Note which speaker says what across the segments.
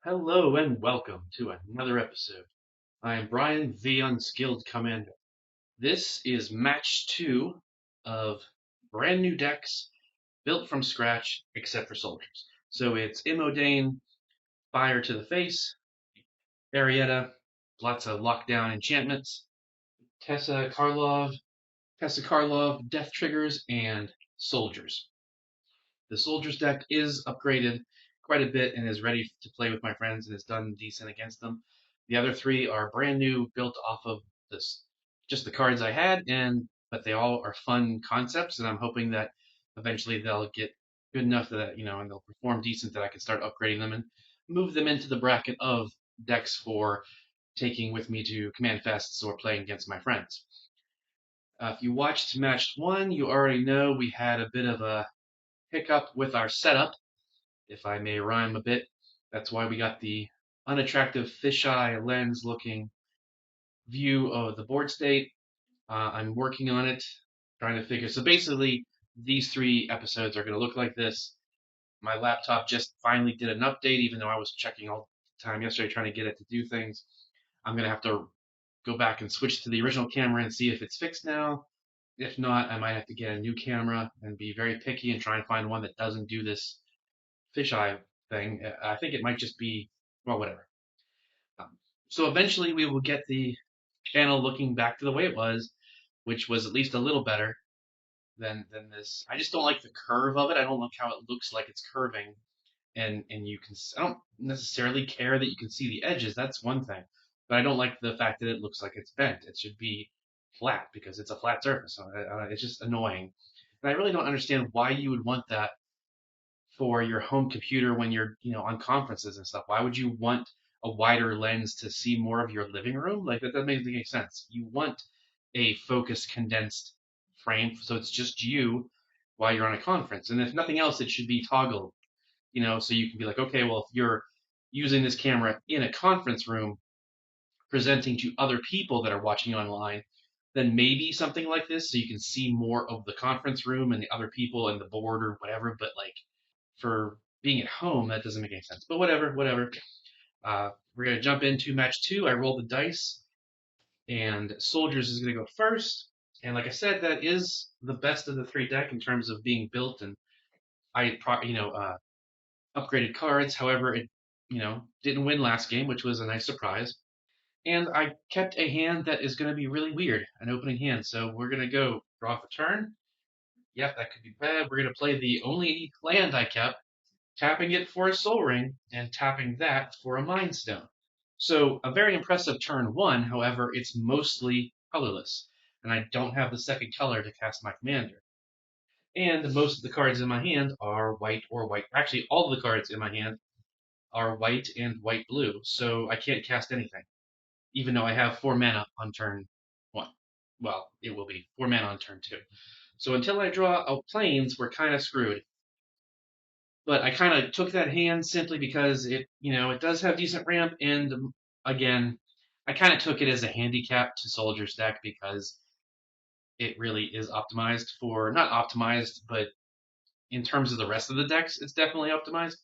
Speaker 1: Hello and welcome to another episode. I am Brian, the Unskilled Commander. This is match 2 of brand new decks built from scratch except for soldiers. So it's Imodane, Fire to the Face, Eriette, lots of lockdown enchantments, Teysa Karlov, Death Triggers, and Soldiers. The Soldiers deck is upgraded quite a bit and is ready to play with my friends and has done decent against them. The other three are brand new, built off of this just the cards I had, but they all are fun concepts, and I'm hoping that eventually they'll get good enough that and they'll perform decent that I can start upgrading them and move them into the bracket of decks for taking with me to command fests or playing against my friends. If you watched match 1, you already know we had a bit of a hiccup with our setup, if I may rhyme a bit. That's why we got the unattractive fisheye lens looking view of the board state. I'm working on it, trying to figure. So basically, these 3 episodes are going to look like this. My laptop just finally did an update, even though I was checking all the time yesterday trying to get it to do things. I'm going to have to go back and switch to the original camera and see if it's fixed now. If not, I might have to get a new camera and be very picky and try and find one that doesn't do this fisheye thing. I think it might just be, well, whatever. So eventually we will get the channel looking back to the way it was, which was at least a little better than this. I just don't like the curve of it. I don't like how it looks like it's curving, and you can. I don't necessarily care that you can see the edges. That's one thing, but I don't like the fact that it looks like it's bent. It should be flat because it's a flat surface. It's just annoying, and I really don't understand why you would want that for your home computer when you're, on conferences and stuff. Why would you want a wider lens to see more of your living room? Like that doesn't make any sense. You want a focused, condensed frame so it's just you while you're on a conference. And if nothing else, it should be toggled, so you can be like, okay, well, if you're using this camera in a conference room presenting to other people that are watching online, then maybe something like this so you can see more of the conference room and the other people and the board or whatever. But like for being at home, that doesn't make any sense. But whatever. We're gonna jump into match 2. I roll the dice, and Soldiers is gonna go first. And like I said, that is the best of the 3 deck in terms of being built, and I upgraded cards. However, it didn't win last game, which was a nice surprise. And I kept a hand that is going to be really weird, an opening hand. So we're going to go draw for turn. Yep, that could be bad. We're going to play the only land I kept, tapping it for a Soul Ring, and tapping that for a Mind Stone. So a very impressive turn 1, however, it's mostly colorless, and I don't have the second color to cast my commander. And most of the cards in my hand are white or white. Actually, all of the cards in my hand are white and white-blue, so I can't cast anything, even though I have 4 mana on turn 1. Well, it will be 4 mana on turn 2. So until I draw a plains, we're kind of screwed. But I kind of took that hand simply because it does have decent ramp, and again, I kind of took it as a handicap to Soldier's deck because it really is optimized for, not optimized, but in terms of the rest of the decks, it's definitely optimized.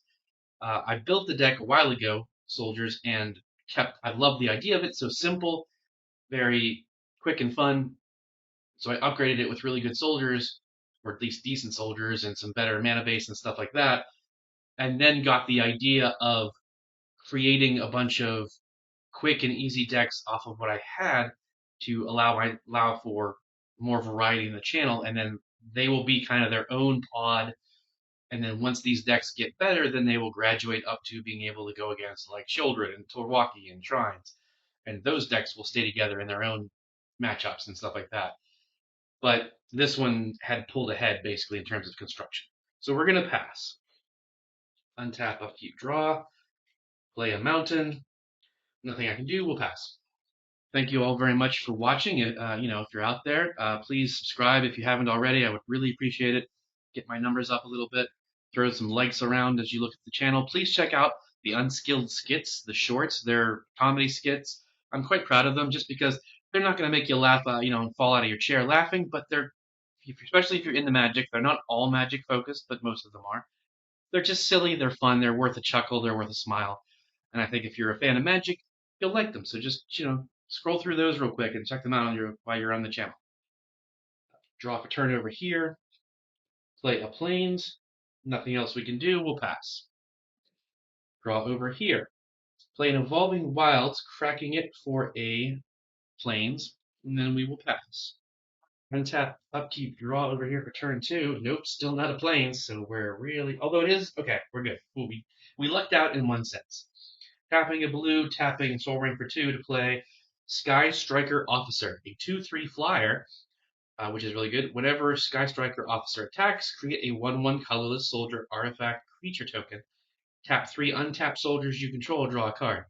Speaker 1: I built the deck a while ago, Soldiers, and I love the idea of it. So simple, very quick and fun. So I upgraded it with really good soldiers, or at least decent soldiers, and some better mana base and stuff like that. And then got the idea of creating a bunch of quick and easy decks off of what I had to allow for more variety in the channel, and then they will be kind of their own pod. And then once these decks get better, then they will graduate up to being able to go against like Children and Torwaki and Shrines, and those decks will stay together in their own matchups and stuff like that. But this one had pulled ahead basically in terms of construction. So we're going to pass. Untap after you draw, play a mountain. Nothing I can do, we'll pass. Thank you all very much for watching. If you're out there, please subscribe if you haven't already. I would really appreciate it. Get my numbers up a little bit. Throw some likes around as you look at the channel. Please check out the Unskilled skits, the shorts. They're comedy skits. I'm quite proud of them just because they're not going to make you laugh, and fall out of your chair laughing, but especially if you're into Magic, they're not all Magic focused, but most of them are. They're just silly, they're fun, they're worth a chuckle, they're worth a smile. And I think if you're a fan of Magic, you'll like them. So just, scroll through those real quick and check them out while you're on the channel. Draw for turn over here. Play a Plains. Nothing else we can do. We'll pass. Draw over here. Play an Evolving Wilds, cracking it for a Plains, and then we will pass. Untap, upkeep, draw over here for turn 2. Nope, still not a Plains, so we're really... Although it is... Okay, we're good. We lucked out in one sense. Tapping a blue, tapping Soul Ring for 2 to play Sky Striker Officer, a 2/3 flyer, which is really good. Whenever Sky Striker Officer attacks, create a 1/1 colorless soldier artifact creature token. Tap 3 untapped soldiers you control, draw a card.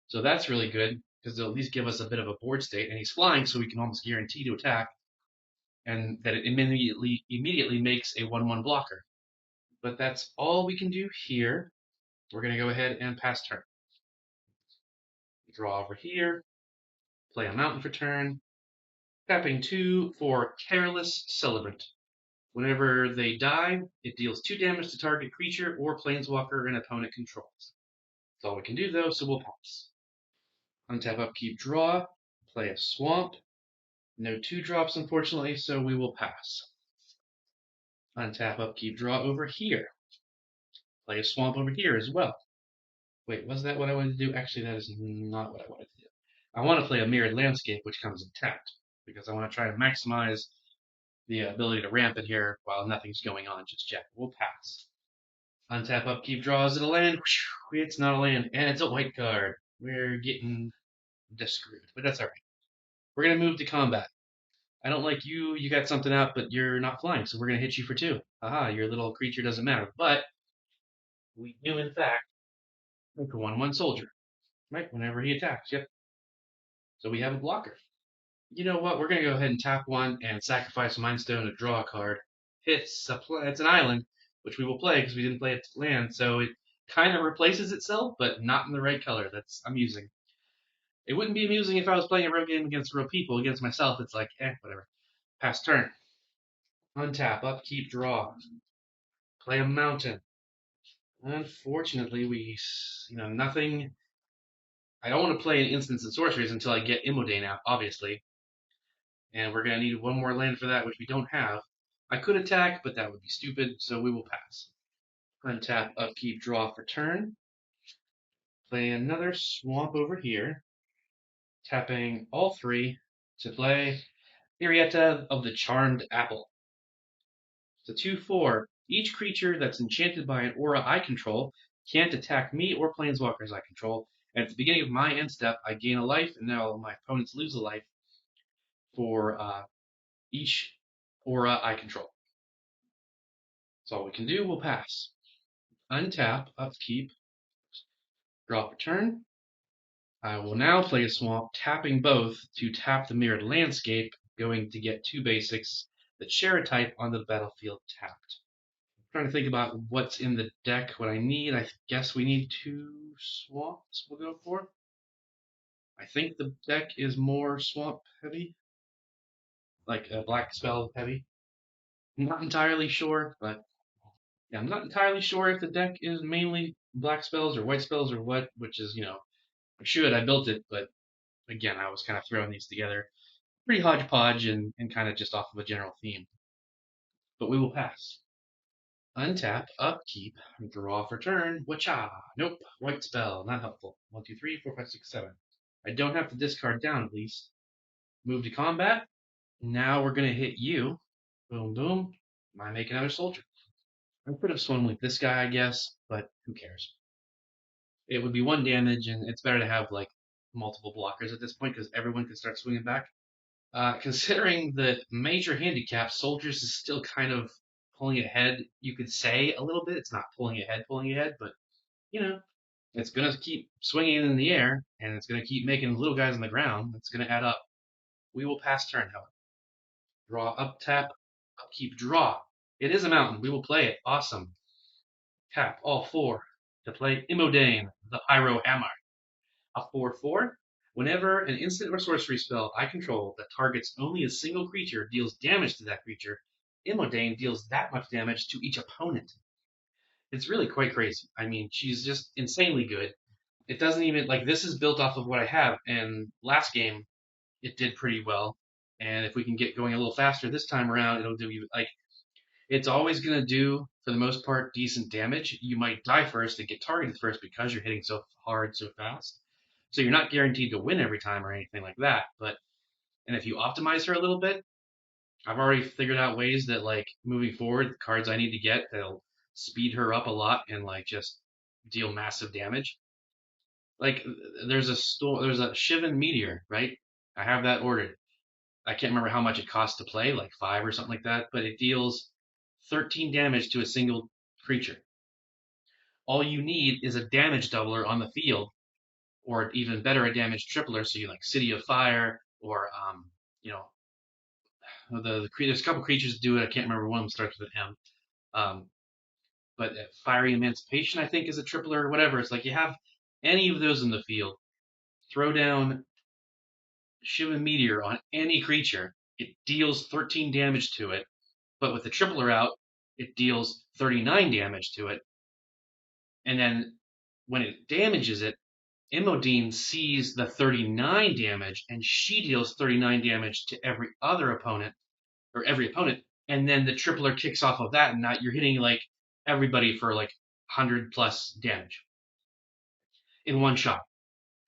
Speaker 1: So that's really good, because they'll at least give us a bit of a board state. And he's flying, so we can almost guarantee to attack, and that it immediately makes a 1/1 blocker. But that's all we can do here. We're going to go ahead and pass turn. Draw over here. Play a mountain for turn. Tapping 2 for Careless Celebrant. Whenever they die, it deals 2 damage to target creature or planeswalker an opponent controls. That's all we can do, though, so we'll pass. Untap, upkeep, draw. Play a swamp. No 2-drops, unfortunately, so we will pass. Untap, upkeep, draw over here. Play a swamp over here as well. Wait, was that what I wanted to do? Actually, that is not what I wanted to do. I want to play a Mirrored Landscape, which comes untapped, because I want to try to maximize the ability to ramp it here while nothing's going on just yet. We'll pass. Untap, upkeep, draw. Is it a land? It's not a land, and it's a white card. We're getting screwed, but that's alright. We're going to move to combat. I don't like you. You got something out, but you're not flying, so we're going to hit you for 2. Aha, your little creature doesn't matter. But we do, in fact, make a 1/1 soldier. Right? Whenever he attacks, yep. So we have a blocker. You know what? We're going to go ahead and tap 1 and sacrifice Mindstone to draw a card. It's an island, which we will play because we didn't play it land, so it kind of replaces itself, but not in the right color. That's amusing. It wouldn't be amusing if I was playing a real game against real people. Against myself, it's like, whatever. Pass turn. Untap, upkeep, draw. Play a mountain. Unfortunately, nothing. I don't want to play an instance and sorceries until I get Imodane out, obviously. And we're going to need 1 more land for that, which we don't have. I could attack, but that would be stupid, so we will pass. Untap, upkeep, draw for turn. Play another swamp over here. Tapping all 3 to play Eriette of the Charmed Apple. It's a 2/4. Each creature that's enchanted by an aura I control can't attack me or planeswalkers I control. And at the beginning of my end step, I gain a life, and now my opponents lose a life for each aura I control. That's all we can do. We'll pass. Untap, upkeep, draw for turn. I will now play a swamp, tapping both to tap the Mirrored Landscape, going to get 2 basics that share a type on the battlefield tapped. I'm trying to think about what's in the deck, what I need. I guess we need 2 swamps we'll go for. I think the deck is more swamp heavy, like a black spell heavy. I'm not entirely sure, but yeah, I'm not entirely sure if the deck is mainly black spells or white spells or what, which is, I built it, but again, I was kind of throwing these together. Pretty hodgepodge and kind of just off of a general theme. But we will pass. Untap, upkeep, draw for turn. Wacha! Nope, white spell, not helpful. 1, 2, 3, 4, 5, 6, 7. I don't have to discard down at least. Move to combat. Now we're going to hit you. Boom, boom. I make another soldier. I could have swung with this guy, I guess, but who cares? It would be 1 damage, and it's better to have like multiple blockers at this point because everyone can start swinging back. Considering the major handicap, soldiers is still kind of pulling ahead. You could say a little bit. It's not pulling ahead, but it's gonna keep swinging in the air, and it's gonna keep making little guys on the ground. It's gonna add up. We will pass turn, however. Draw, up, tap, upkeep, draw. It is a mountain. We will play it. Awesome. Tap all 4 to play Imodane, the Pyro Hammer. A 4/4. Whenever an instant or sorcery spell I control that targets only a single creature deals damage to that creature, Imodane deals that much damage to each opponent. It's really quite crazy. I mean, she's just insanely good. It doesn't even like this is built off of what I have, and last game it did pretty well. And if we can get going a little faster this time around, it'll do even like it's always going to do for the most part decent damage. You might die first and get targeted first because you're hitting so hard so fast. So you're not guaranteed to win every time or anything like that. But and if you optimize her a little bit, I've already figured out ways that like moving forward, the cards I need to get that'll speed her up a lot and like just deal massive damage. Like there's a Shivan Meteor, right? I have that ordered. I can't remember how much it costs to play, like 5 or something like that, but it deals 13 damage to a single creature. All you need is a damage doubler on the field, or even better, a damage tripler. So you like City of Fire, or you know, there's a couple creatures that do it. I can't remember one of them starts with an M. Um, but Fiery Emancipation, I think, is a tripler or whatever. It's like you have any of those in the field, throw down Shivan Meteor on any creature. It deals 13 damage to it, but with the tripler out, it deals 39 damage to it. And then when it damages it, Imodane sees the 39 damage, and she deals 39 damage to every other opponent, or every opponent, and then the tripler kicks off of that, and now you're hitting like everybody for like 100 plus damage in one shot.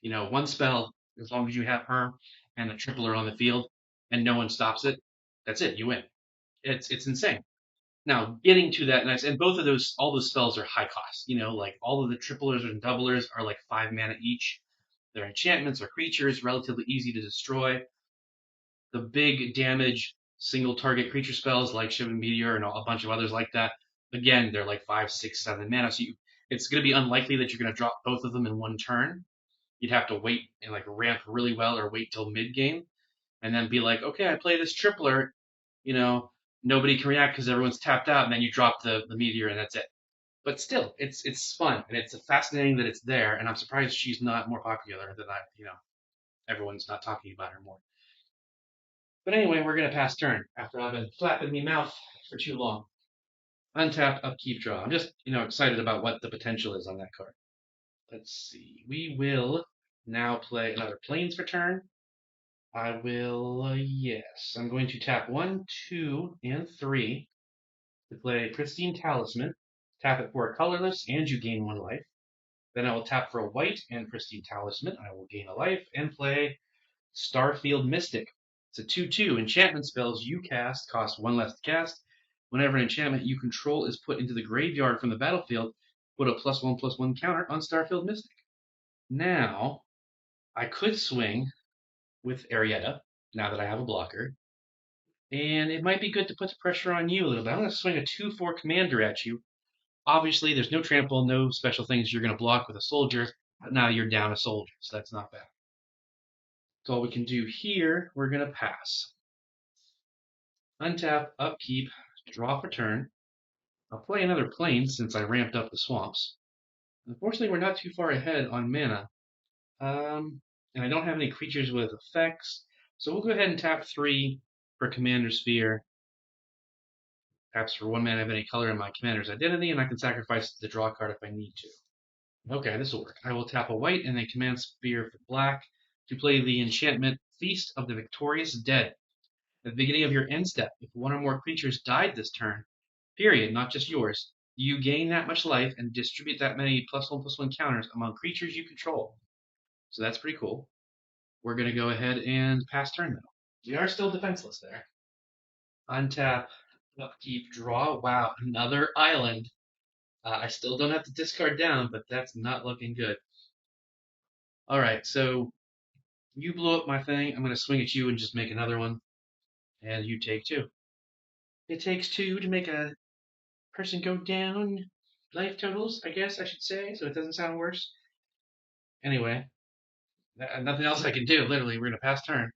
Speaker 1: One spell, as long as you have her and the tripler on the field, and no one stops it, that's it, you win. It's insane. Now, getting to that next, and both of those, all those spells are high cost. Like all of the triplers and doublers are like 5 mana each. They're enchantments or creatures, relatively easy to destroy. The big damage single target creature spells like Shivan Meteor and a bunch of others like that, again, they're like 5, 6, 7 mana. So it's going to be unlikely that you're going to drop both of them in one turn. You'd have to wait and like ramp really well or wait till mid game and then be like, okay, I play this tripler, you know, nobody can react because everyone's tapped out, and then you drop the meteor and that's it. But still, it's fun and it's fascinating that it's there, and I'm surprised she's not more popular than everyone's not talking about her more. But anyway, we're gonna pass turn after I've been flapping me mouth for too long. Untap, upkeep, draw. I'm just excited about what the potential is on that card. Let's see. We will now play another planes for turn. I will, yes. I'm going to tap 1, 2, and 3 to play Pristine Talisman. Tap it for a colorless, and you gain 1 life. Then I will tap for a white and Pristine Talisman. I will gain a life, and play Starfield Mystic. It's a 2/2. Enchantment spells you cast cost 1 less to cast. Whenever an enchantment you control is put into the graveyard from the battlefield, put a +1/+1 counter on Starfield Mystic. Now, I could swing with Eriette, now that I have a blocker. And it might be good to put the pressure on you a little bit. I'm going to swing a 2/4 commander at you. Obviously, there's no trample, no special things you're going to block with a soldier, but now you're down a soldier, so that's not bad. So all we can do here, we're going to pass. Untap, upkeep, draw for turn. I'll play another plane since I ramped up the swamps. Unfortunately, we're not too far ahead on mana. And I don't have any creatures with effects, so we'll go ahead and tap 3 for Commander Sphere. Perhaps for 1 mana of any color in my commander's identity, and I can sacrifice the draw card if I need to. Okay, this will work. I will tap a white and a command sphere for black to play the enchantment Feast of the Victorious Dead. At the beginning of your end step, if 1 or more creatures died this turn, period, not just yours, you gain that much life and distribute that many +1/+1 counters among creatures you control. So that's pretty cool. We're going to go ahead and pass turn now. We are still defenseless there. Untap, upkeep, draw. Wow, another island. I still don't have to discard down, but that's not looking good. All right, so you blew up my thing. I'm going to swing at you and just make another one, and you take 2. It takes 2 to make a person go down. Life totals, I guess I should say, so it doesn't sound worse. Anyway, nothing else I can do. Literally, we're going to pass turn.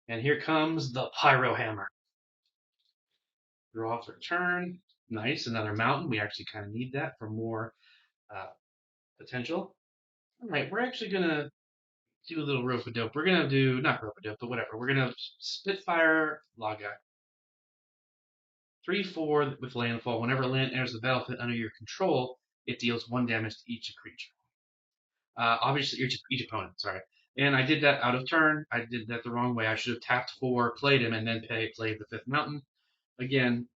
Speaker 1: And here comes the Pyro Hammer. Draw for turn. Nice, another mountain. We actually kind of need that for more potential. All right, we're actually going to do a little rope-a-dope. We're going to do, not rope-a-dope, but whatever. We're going to Spitfire Laga. 3/4 with landfall. Whenever land enters the battlefield under your control, it deals 1 damage to each creature. Obviously, each opponent. Sorry. And I did that out of turn. I did that the wrong way. I should have tapped 4, played him, and then played the 5th mountain. Again,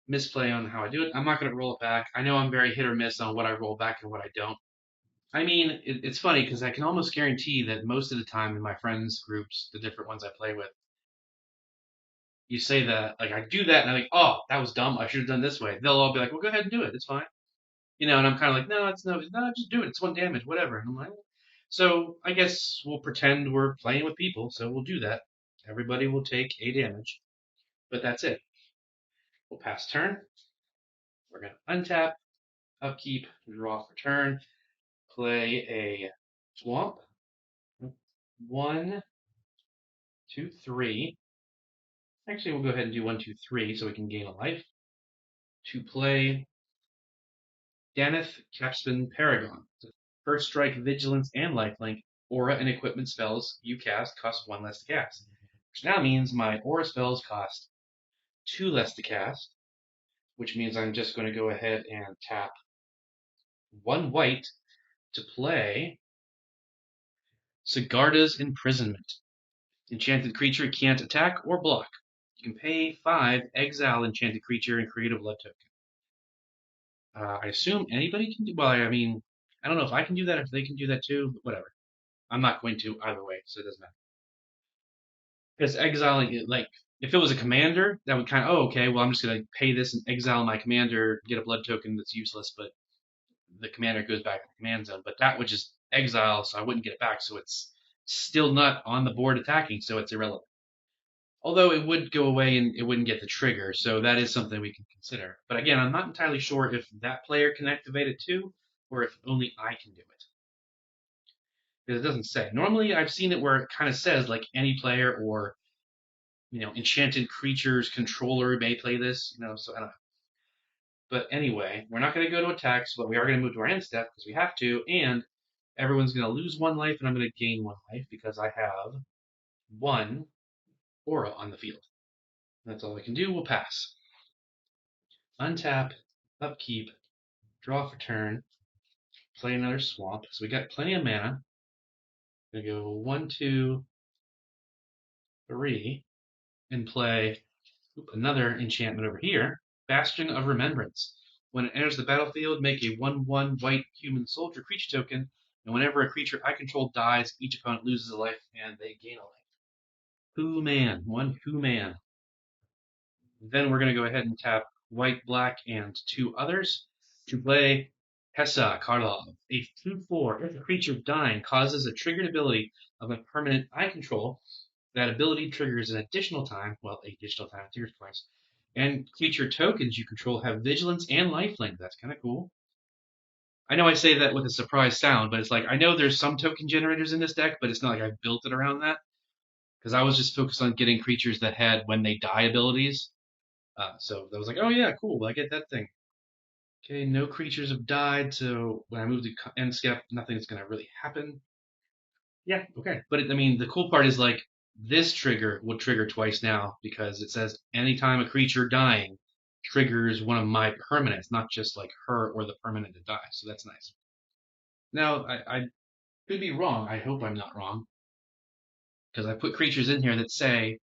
Speaker 1: misplay on how I do it. I'm not going to roll it back. I know I'm very hit or miss on what I roll back and what I don't. I mean, it's funny because I can almost guarantee that most of the time in my friends groups, the different ones I play with, you say that, like, I do that, and I'm like, oh, that was dumb. I should have done this way. They'll all be like, well, go ahead and do it. It's fine. And I'm kind of like, no, just do it. It's 1 damage, whatever. And I'm like, so I guess we'll pretend we're playing with people, so we'll do that. Everybody will take a damage, but that's it. We'll pass turn. We're going to untap, upkeep, draw for turn, play a swamp. 1, 2, 3. Actually, we'll go ahead and do 1, 2, 3 so we can gain a life. To play Daneth Capspan Paragon. First strike, vigilance, and lifelink. Aura and equipment spells you cast cost 1 less to cast. Which now means my aura spells cost 2 less to cast, which means I'm just going to go ahead and tap 1 white to play Sigarda's Imprisonment. Enchanted creature can't attack or block. You can pay 5, exile enchanted creature, and create a blood token. I assume anybody can do. Well, I mean, I don't know if I can do that, if they can do that too, but whatever. I'm not going to either way, so it doesn't matter. Because exiling it, like, if it was a commander, that would kind of, oh, okay, well, I'm just going to pay this and exile my commander, get a blood token that's useless, but the commander goes back to the command zone. But that would just exile, so I wouldn't get it back, so it's still not on the board attacking, so it's irrelevant. Although it would go away and it wouldn't get the trigger, so that is something we can consider. But again, I'm not entirely sure if that player can activate it too, or if only I can do it. Because it doesn't say. Normally, I've seen it where it kind of says, like, any player or, enchanted creatures controller may play this, so I don't know. But anyway, we're not going to go to attacks, but we are going to move to our end step because we have to, and everyone's going to lose 1 life, and I'm going to gain 1 life because I have 1 aura on the field. That's all I can do. We'll pass. Untap, upkeep, draw for turn, play another swamp. So we got plenty of mana. Gonna go 1, 2, 3, and play another enchantment over here, Bastion of Remembrance. When it enters the battlefield, make a 1/1 white human soldier creature token, and whenever a creature I control dies, each opponent loses a life and they gain a life. Who man? 1 who man. Then we're going to go ahead and tap white, black, and 2 others to play Teysa Karlov, a 2/4. If a creature dying causes a triggered ability of a permanent I control, that ability triggers an additional time, well, a additional time, triggers twice. And creature tokens you control have vigilance and lifelink. That's kind of cool. I know I say that with a surprise sound, but it's like, I know there's some token generators in this deck, but it's not like I've built it around that. Because I was just focused on getting creatures that had when they die abilities. So I was like, oh yeah, cool, I get that thing. Okay, no creatures have died, so when I move to end step, nothing's going to really happen. Yeah, okay. But the cool part is, like, this trigger will trigger twice now because it says anytime a creature dying triggers one of my permanents, not just like her or the permanent to die. So that's nice. Now, I could be wrong. I hope I'm not wrong because I put creatures in here that say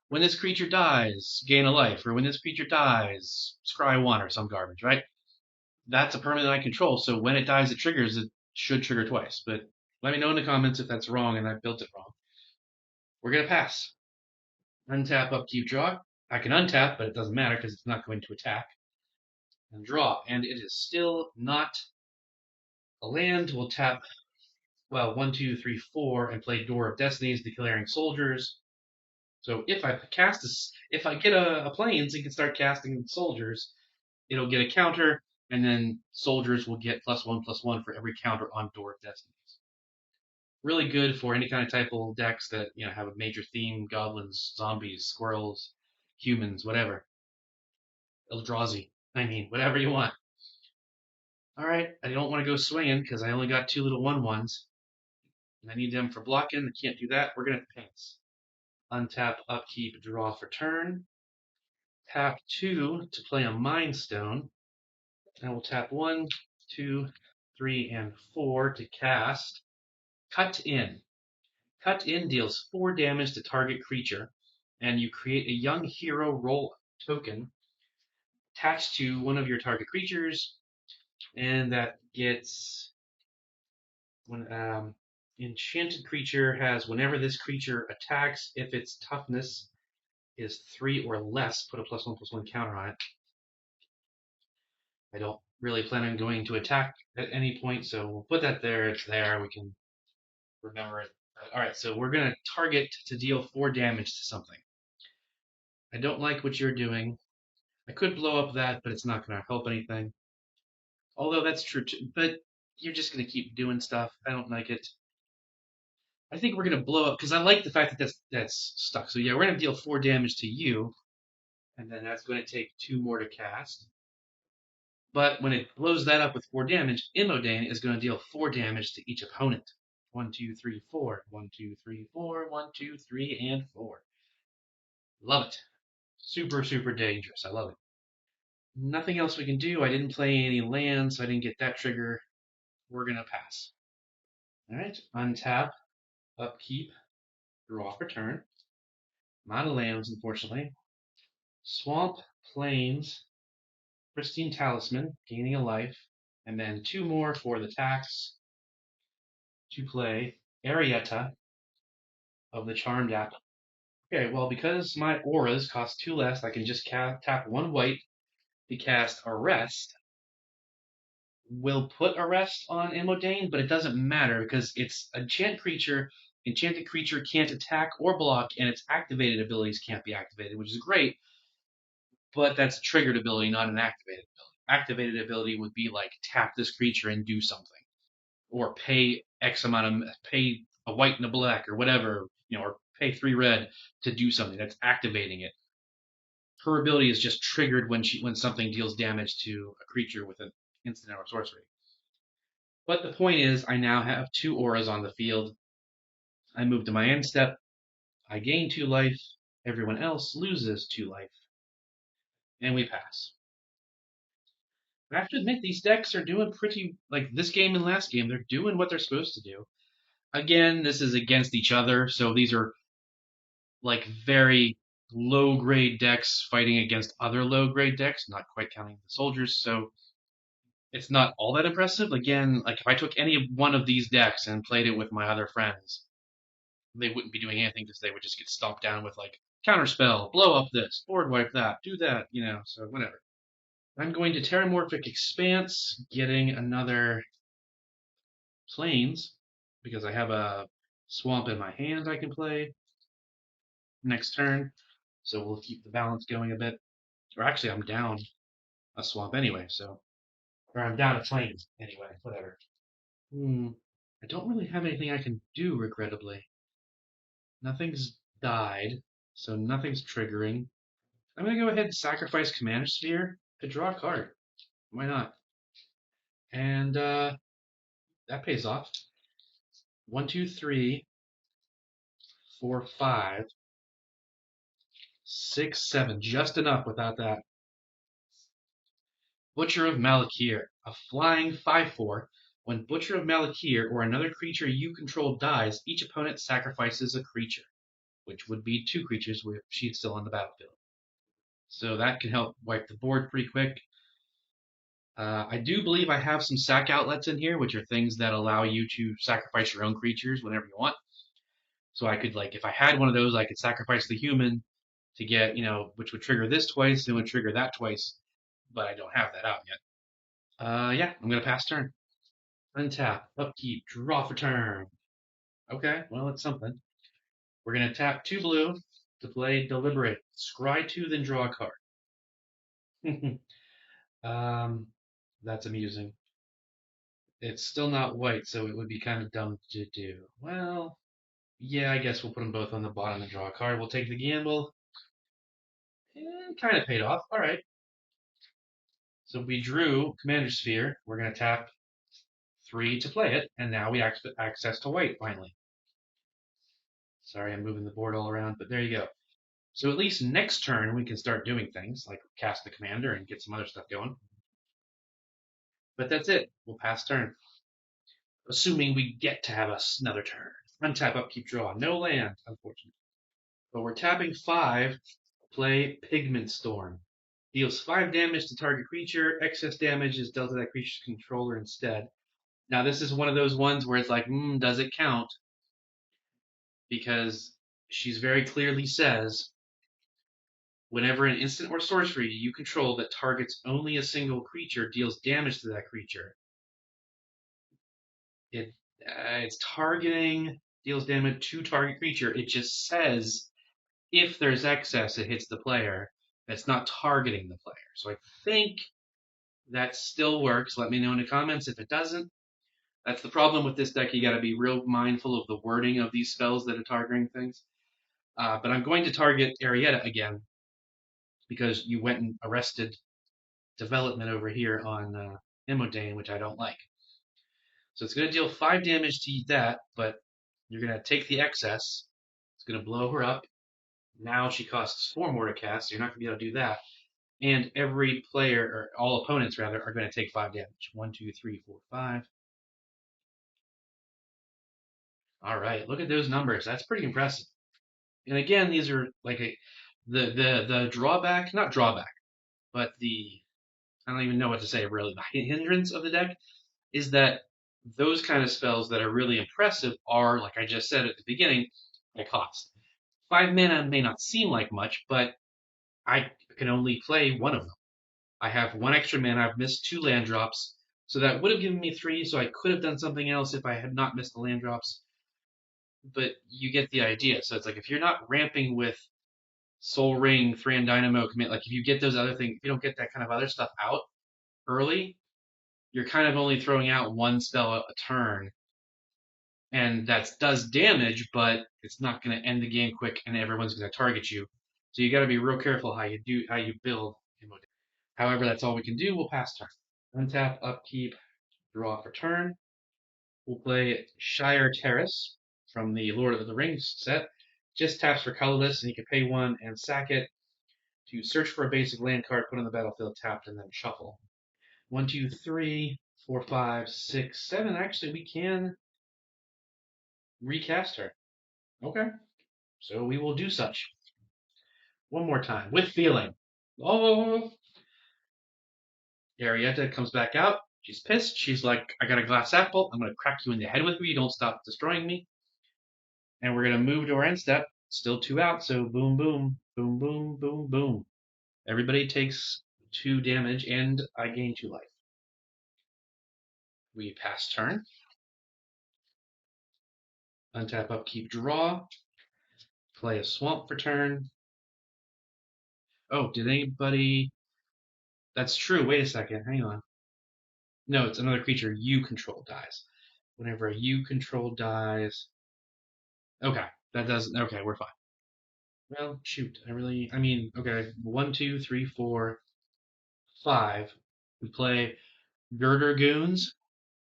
Speaker 1: when this creature dies, gain a life, or when this creature dies, scry 1 or some garbage, right? That's a permanent I control, so when it dies, it should trigger twice. But let me know in the comments if that's wrong and I built it wrong. We're going to pass. Untap, upkeep, draw. I can untap, but it doesn't matter because it's not going to attack. And draw. And it is still not a land. We'll tap, 1, 2, 3, 4, and play Door of Destinies, declaring soldiers. So if I get a plains and can start casting soldiers, it'll get a counter, and then soldiers will get +1/+1 for every counter on Door of Destinies. Really good for any kind of type of decks that have a major theme: goblins, zombies, squirrels, humans, whatever. Eldrazi. Whatever you want. All right, I don't want to go swinging because I only got 2 little 1/1s, and I need them for blocking. I can't do that. We're gonna pass. Untap, upkeep, draw for turn. Tap 2 to play a Mind Stone. And we'll tap 1, 2, 3, and 4 to cast Cut In. Cut In deals 4 damage to target creature, and you create a young hero role token attached to one of your target creatures, and that gets when enchanted creature has whenever this creature attacks, if its toughness is 3 or less, put a +1/+1 counter on it. I don't really plan on going to attack at any point, so we'll put that there. It's there. We can remember it. All right, so we're going to target to deal 4 damage to something. I don't like what you're doing. I could blow up that, but it's not going to help anything. Although that's true too, but you're just going to keep doing stuff. I don't like it. I think we're going to blow up, because I like the fact that that's stuck. So yeah, we're going to deal 4 damage to you, and then that's going to take 2 more to cast. But when it blows that up with 4 damage, Imodane is going to deal 4 damage to each opponent. 1, 2, 3, 4. 1, 2, 3, 4. 1, 2, 3, and 4. Love it. Super, super dangerous. I love it. Nothing else we can do. I didn't play any lands, so I didn't get that trigger. We're going to pass. Alright, untap, upkeep, draw for turn. Not a lands, unfortunately. Swamp, Plains, Pristine Talisman, gaining a life, and then 2 more for the tax to play Eriette of the Charmed Apple. Okay, well, because my auras cost 2 less, I can just tap 1 white to cast Arrest. We'll put Arrest on Imodane, but it doesn't matter because it's enchanted creature. Enchanted creature can't attack or block, and its activated abilities can't be activated, which is great, but that's a triggered ability, not an activated ability. Activated ability would be like tap this creature and do something, or pay X amount of pay a white and a black or whatever, or pay 3 red to do something. That's activating it. Her ability is just triggered when something deals damage to a creature with an instant or sorcery. But the point is, I now have 2 auras on the field. I move to my end step. I gain 2 life. Everyone else loses 2 life. And we pass. I have to admit, these decks are doing pretty, like this game and last game, they're doing what they're supposed to do. Again, this is against each other, so these are like very low grade decks fighting against other low grade decks, not quite counting the soldiers, so it's not all that impressive. Again, like if I took any one of these decks and played it with my other friends, they wouldn't be doing anything because they would just get stomped down with like counterspell, blow up this, board wipe that, do that, so whatever. I'm going to Terramorphic Expanse, getting another Plains, because I have a swamp in my hand I can play next turn, so we'll keep the balance going a bit. Or actually, I'm down a swamp anyway, or I'm down a Plains anyway, whatever. I don't really have anything I can do, regrettably. Nothing's died, so nothing's triggering. I'm going to go ahead and sacrifice Commander Sphere to draw a card. Why not? And that pays off. 1, 2, 3, 4, 5, 6, 7. Just enough without that. Butcher of Malakir. A flying 5/4. When Butcher of Malakir or another creature you control dies, each opponent sacrifices a creature, which would be 2 creatures if she's still on the battlefield. So that can help wipe the board pretty quick. I do believe I have some sack outlets in here, which are things that allow you to sacrifice your own creatures whenever you want. So I could, like, if I had one of those, I could sacrifice the human to get, which would trigger this twice and would trigger that twice, but I don't have that out yet. Yeah, I'm going to pass turn. Untap, upkeep, draw for turn. Okay, well, it's something. We're going to tap 2 blue to play Deliberate. Scry 2, then draw a card. That's amusing. It's still not white, so it would be kind of dumb to do. Well, yeah, I guess we'll put them both on the bottom and draw a card. We'll take the gamble. Kind of paid off. All right. So we drew Commander Sphere. We're going to tap 3 to play it, and now we access to white, finally. Sorry, I'm moving the board all around, but there you go. So at least next turn we can start doing things, like cast the commander and get some other stuff going. But that's it. We'll pass turn. assuming we get to have another turn. Untap, upkeep, draw. No land, unfortunately. But we're tapping 5, play Pigment Storm. Deals 5 damage to target creature. Excess damage is dealt to that creature's controller instead. Now, this is one of those ones where it's like, does it count? Because she's very clearly says, whenever an instant or sorcery you control that targets only a single creature deals damage to that creature, it's targeting, deals damage to target creature. It just says if there's excess, it hits the player. It's not targeting the player. So I think that still works. Let me know in the comments if it doesn't. That's the problem with this deck. You got to be real mindful of the wording of these spells that are targeting things. But I'm going to target Eriette again because you went and arrested development over here on Imodane, which I don't like. So it's going to deal 5 damage to that, but you're going to take the excess. It's going to blow her up. Now she costs 4 more to cast, so you're not going to be able to do that. And every player, or all opponents rather, are going to take 5 damage. 1, 2, 3, 4, 5. All right, look at those numbers. That's pretty impressive. And again, these are like the drawback, not drawback, but I don't even know what to say really. The hindrance of the deck is that those kind of spells that are really impressive are, like I just said at the beginning, they cost. 5 mana may not seem like much, but I can only play one of them. I have 1 extra mana. I've missed 2 land drops, so that would have given me 3. So I could have done something else if I had not missed the land drops. But you get the idea. So it's like if you're not ramping with Soul Ring, Thran Dynamo, commit, like if you get those other things, if you don't get that kind of other stuff out early, you're kind of only throwing out 1 spell a turn, and that does damage, but it's not going to end the game quick, and everyone's going to target you. So you got to be real careful how you build Imodane. However, that's all we can do. We'll pass turn. Untap, upkeep, draw for turn. We'll play Shire Terrace from the Lord of the Rings set. Just taps for colorless, and you can pay 1 and sack it to search for a basic land card, put on the battlefield tapped, and then shuffle. 1, 2, 3, 4, 5, 6, 7. Actually, we can recast her. Okay. So we will do such. One more time, with feeling. Oh! Eriette comes back out. She's pissed. She's like, I got a glass apple. I'm going to crack you in the head with it. You don't stop destroying me. And we're going to move to our end step. Still 2 out, so boom, boom, boom, boom, boom, boom. Everybody takes 2 damage, and I gain 2 life. We pass turn. Untap, upkeep, draw. Play a swamp for turn. Oh, did anybody... That's true. Wait a second. Hang on. No, it's another creature you control dies. Whenever you control dies... Okay, that doesn't... Okay, we're fine. Well, shoot. Okay. 1, 2, 3, 4, 5. We play Girder Goons.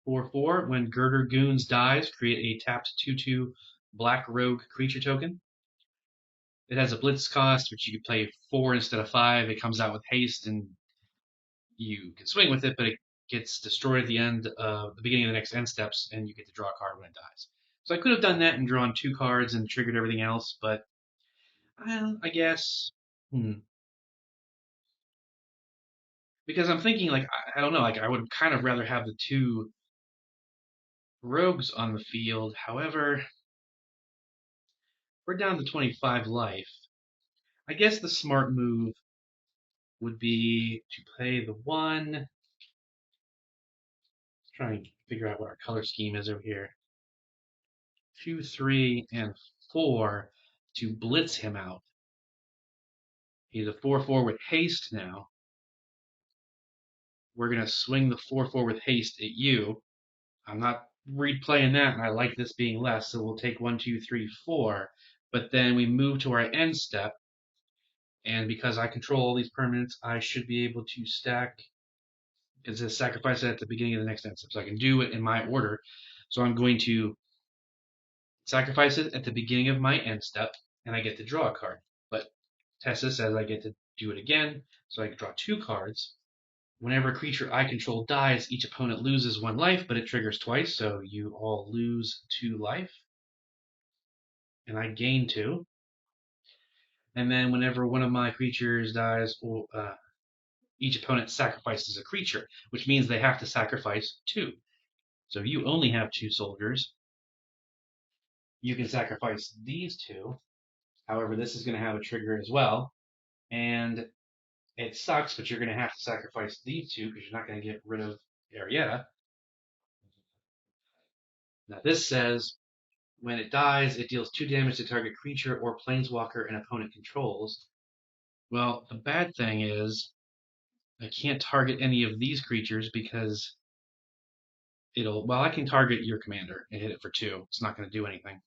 Speaker 1: 4/4. When Girder Goons dies, create a tapped 2/2 black rogue creature token. It has a blitz cost, which you can play 4 instead of 5. It comes out with haste, and you can swing with it, but it gets destroyed at the beginning of the next end steps, and you get to draw a card when it dies. So I could have done that and drawn 2 cards and triggered everything else, but I guess, because I'm thinking like I don't know, like I would kind of rather have the 2 rogues on the field. However, we're down to 25 life. I guess the smart move would be to play the 1. Let's try and figure out what our color scheme is over here. 2, 3, and 4 to blitz him out. He's a 4/4 with haste now. We're going to swing the 4/4 with haste at you. I'm not replaying that, and I like this being less, so we'll take 1, 2, 3, 4. But then we move to our end step, and because I control all these permanents, I should be able to stack, because it says sacrifice it at the beginning of the next end step, so I can do it in my order. So I'm going to sacrifice it at the beginning of my end step, and I get to draw a card. But Teysa says I get to do it again, so I can draw 2 cards. Whenever a creature I control dies, each opponent loses 1 life, but it triggers twice, so you all lose 2 life, and I gain 2. And then whenever one of my creatures dies, each opponent sacrifices a creature, which means they have to sacrifice 2. So you only have 2 soldiers. You can sacrifice these 2. However, this is going to have a trigger as well. And it sucks, but you're going to have to sacrifice these 2 because you're not going to get rid of Eriette. Now this says when it dies, it deals 2 damage to target creature or planeswalker an opponent controls. Well, the bad thing is I can't target any of these creatures because I can target your commander and hit it for 2. It's not going to do anything.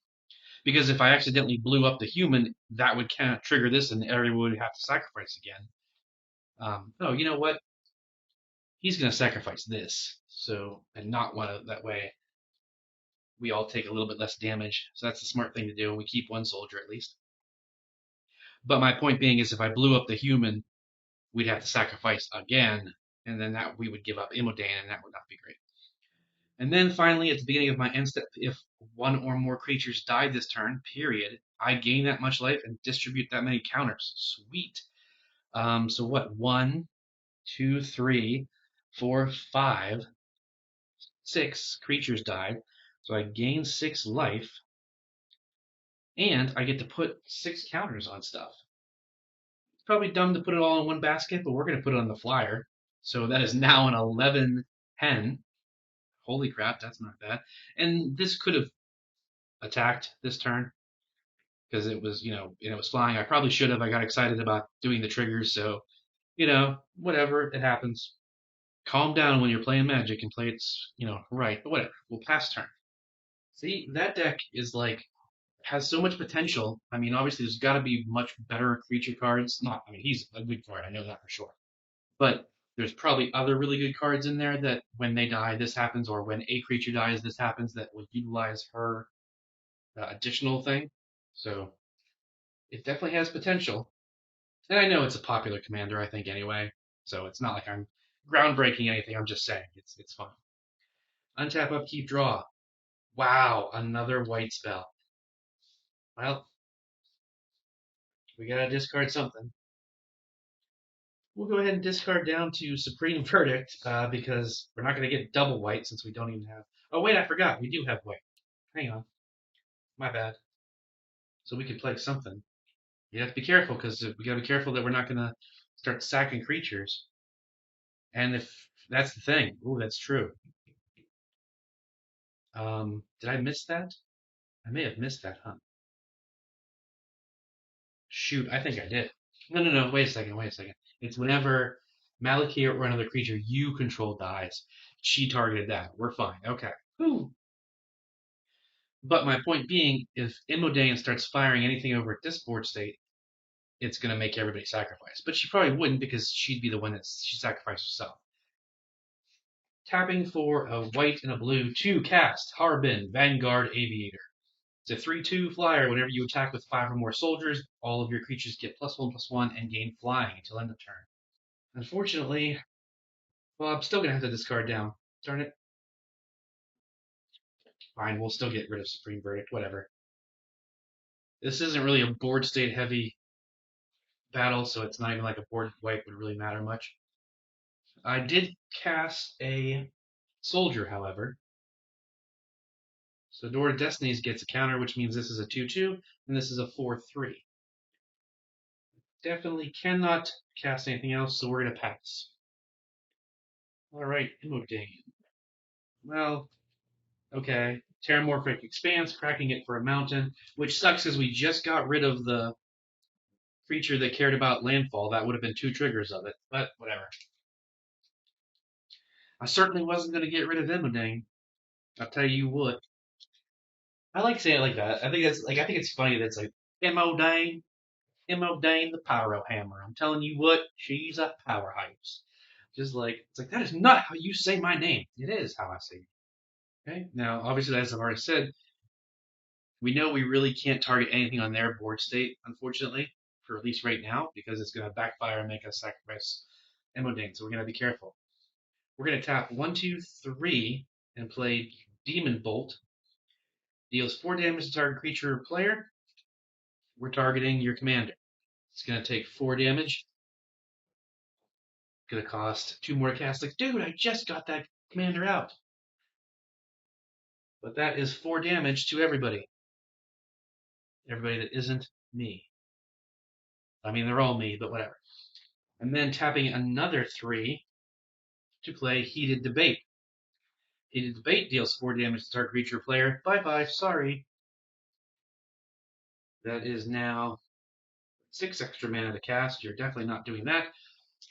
Speaker 1: Because if I accidentally blew up the human, that would kind of trigger this and everyone would have to sacrifice again. Oh, you know what? He's going to sacrifice this. And not one of that way. We all take a little bit less damage. So that's the smart thing to do, and we keep 1 soldier at least. But my point being is if I blew up the human, we'd have to sacrifice again, and then that we would give up Imodane, and that would not be great. And then finally, at the beginning of my end step, if 1 or more creatures died this turn, period, I gain that much life and distribute that many counters. Sweet. So what? 1, 2, 3, 4, 5, 6 creatures died. So I gain 6 life, and I get to put 6 counters on stuff. It's probably dumb to put it all in one basket, but we're going to put it on the flyer. So that is now an 11 pen. Holy crap, that's not bad. And this could have attacked this turn because it was, it was flying. I probably should have. I got excited about doing the triggers, so, whatever, it happens. Calm down when you're playing Magic and play it, right, but whatever. We'll pass turn. See, that deck is has so much potential. I mean, obviously, there's got to be much better creature cards. He's a good card. I know that for sure. But there's probably other really good cards in there that when they die, this happens, or when a creature dies, this happens, that will utilize her additional thing. So it definitely has potential. And I know it's a popular commander, I think, anyway. So it's not like I'm groundbreaking anything. I'm just saying it's fun. Untap, upkeep, draw. Wow, another white spell. Well, we gotta discard something. We'll go ahead and discard down to Supreme Verdict because we're not going to get double white since we don't even have. Oh wait, I forgot. We do have white. Hang on, my bad. So we could play something. You have to be careful because we got to be careful that we're not going to start sacking creatures. And if that's the thing, ooh, that's true. Did I miss that? I may have missed that, huh? Shoot, I think I did. No. Wait a second. It's whenever Malakir or another creature you control dies. She targeted that. We're fine. Okay. Whew. But my point being, if Imodane starts firing anything over at this board state, it's going to make everybody sacrifice. But she probably wouldn't because she'd be the one that she sacrificed herself. Tapping for a white and a blue to cast Harbin, Vanguard Aviator. It's a 3/2 flyer. Whenever you attack with 5 or more soldiers, all of your creatures get +1/+1 and gain flying until end of turn. Unfortunately, well, I'm still going to have to discard down. Darn it. Fine, we'll still get rid of Supreme Verdict, whatever. This isn't really a board state heavy battle, so it's not even like a board wipe would really matter much. I did cast a soldier, however. So Door of Destinies gets a counter, which means this is a 2/2, and this is a 4/3. Definitely cannot cast anything else, so we're going to pass. Alright, Imodane. Well, okay. Terramorphic Expanse, cracking it for a mountain, which sucks because we just got rid of the creature that cared about landfall. That would have been 2 triggers of it, but whatever. I certainly wasn't going to get rid of Imodane. I'll tell you what. I like saying it like that. I think it's funny that it's like Imodane, the Pyro Hammer. I'm telling you what, she's a powerhouse. Just like it's like that is not how you say my name. It is how I say it. Okay. Now, obviously, as I've already said, we know we really can't target anything on their board state, unfortunately, for at least right now, because it's going to backfire and make us sacrifice Imodane, so we're going to be careful. We're going to tap 1, 2, 3 and play Demon Bolt. Deals 4 damage to target creature or player. We're targeting your commander. It's going to take 4 damage. Going to cost 2 more casts. Like, dude, I just got that commander out. But that is 4 damage to everybody. Everybody that isn't me. I mean, they're all me, but whatever. And then tapping another 3 to play Heated Debate. Heated Debate deals 4 damage to target creature or player. Bye-bye, sorry. That is now 6 extra mana to cast. You're definitely not doing that.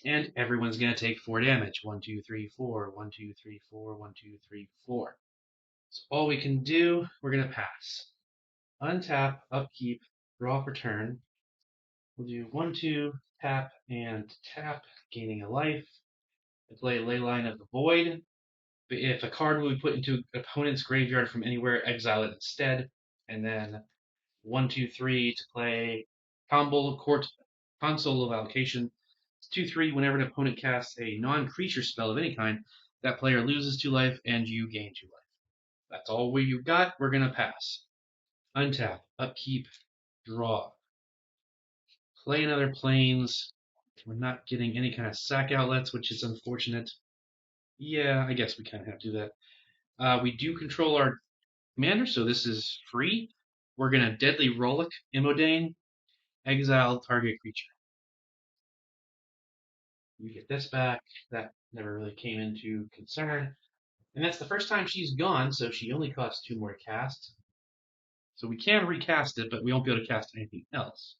Speaker 1: And everyone's going to take 4 damage. 1, 2, 3, 4. 1, 2, 3, 4. 1, 2, 3, 4. So all we can do, we're going to pass. Untap, upkeep, draw for turn. We'll do 1, 2, tap, and tap, gaining a life. I play Leyline of the Void. If a card will be put into an opponent's graveyard from anywhere, exile it instead. And then 1, 2, 3 to play Console of Allocation. 2, 3, whenever an opponent casts a non-creature spell of any kind, that player loses 2 life and you gain 2 life. That's all we've got. We're going to pass. Untap, upkeep, draw. Play another planes. We're not getting any kind of sack outlets, which is unfortunate. Yeah, I guess we kind of have to do that. We do control our commander, so this is free. We're going to Deadly Rollick, Imodane, exile target creature. You get this back. That never really came into concern. And that's the first time she's gone, so she only costs 2 more to cast. So we can recast it, but we won't be able to cast anything else.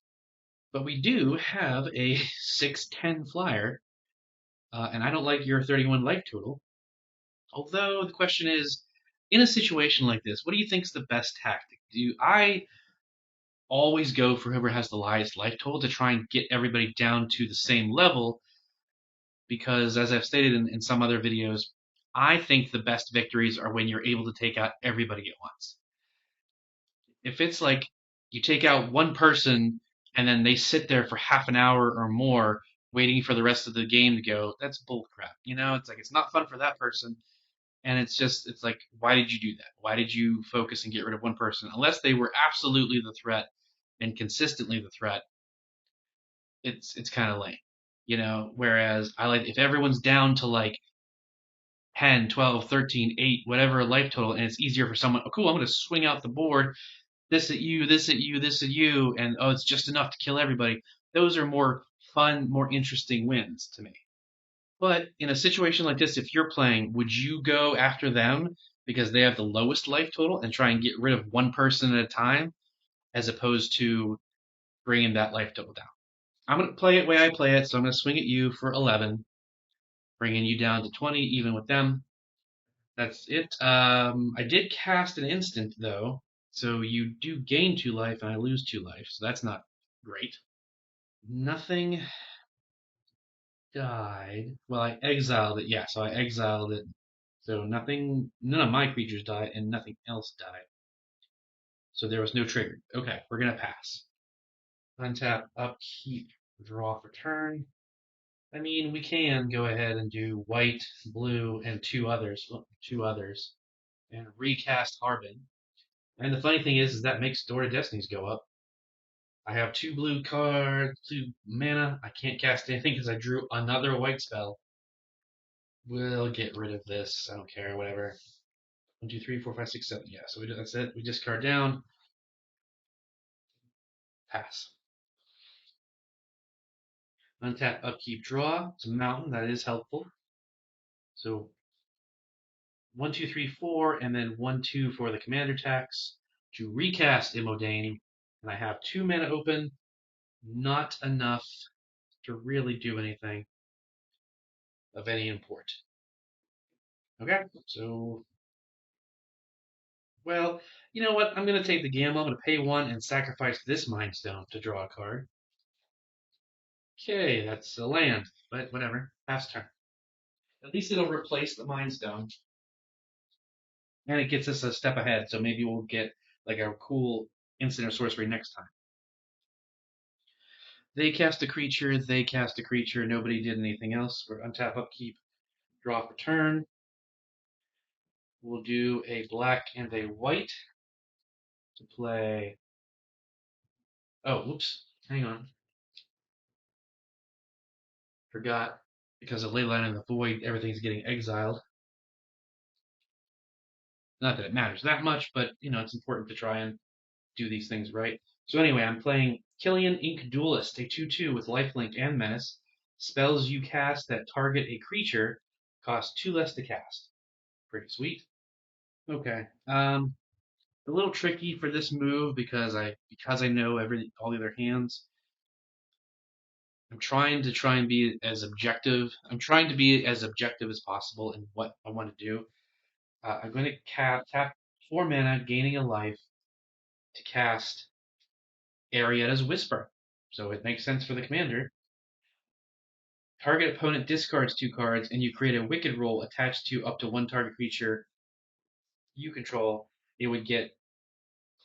Speaker 1: But we do have a 6/10 flyer, and I don't like your 31 life total. Although the question is, in a situation like this, what do you think is the best tactic? Do I always go for whoever has the highest life total to try and get everybody down to the same level? Because as I've stated in some other videos, I think the best victories are when you're able to take out everybody at once. If it's like you take out one person and then they sit there for half an hour or more waiting for the rest of the game to go, that's bullcrap. You know, it's like it's not fun for that person. And it's like, why did you do that? Why did you focus and get rid of one person? Unless they were absolutely the threat and consistently the threat, it's kind of lame. You know, whereas I like if everyone's down to like 10, 12, 13, 8, whatever life total, and it's easier for someone, oh, cool, I'm going to swing out the board, this at you, this at you, this at you, and oh, it's just enough to kill everybody. Those are more fun, more interesting wins to me. But in a situation like this, if you're playing, would you go after them because they have the lowest life total and try and get rid of one person at a time as opposed to bringing that life total down? I'm going to play it the way I play it, so I'm going to swing at you for 11, bringing you down to 20 even with them. That's it. I did cast an instant, though, so you do gain 2 life and I lose 2 life, so that's not great. Nothing died. Well, I exiled it. Yeah, so I exiled it. So nothing, none of my creatures died, and nothing else died. So there was no trigger. Okay, we're gonna pass. Untap, upkeep, draw for turn. I mean, we can go ahead and do white, blue, and 2 others. Well, 2 others, and recast Harbin. And the funny thing is that makes Door to Destinies go up. I have 2 blue cards, 2 mana. I can't cast anything because I drew another white spell. We'll get rid of this. I don't care. Whatever. 1, 2, 3, 4, 5, 6, 7. Yeah, so that's it. We discard down. Pass. Untap, upkeep, draw. It's a mountain. That is helpful. So 1, 2, 3, 4, and then 1, 2 for the commander tax to recast Imodane. And I have 2 mana open. Not enough to really do anything of any import. Okay, so, well, you know what? I'm going to take the gamble. I'm going to pay 1 and sacrifice this Mind Stone to draw a card. Okay, that's a land, but whatever. Pass turn. At least it'll replace the Mind Stone. And it gets us a step ahead, so maybe we'll get like a cool instant or sorcery next time. They cast a creature, they cast a creature, nobody did anything else. We're untap, upkeep, draw for turn. We'll do a black and a white to play. Oh, whoops. Hang on. Forgot. Because of Leyline and the Void, everything's getting exiled. Not that it matters that much, but, it's important to try and do these things right. So anyway, I'm playing Killian Ink Duelist, a 2/2 with lifelink and menace. Spells you cast that target a creature cost 2 less to cast. Pretty sweet. Okay. A little tricky for this move because I know all the other hands. I'm trying to be as objective. I'm trying to be as objective as possible in what I want to do. I'm going to tap 4 mana, gaining a life to cast Eriette's Whisper. So it makes sense for the commander. Target opponent discards 2 cards, and you create a Wicked roll attached to up to 1 target creature you control. It would get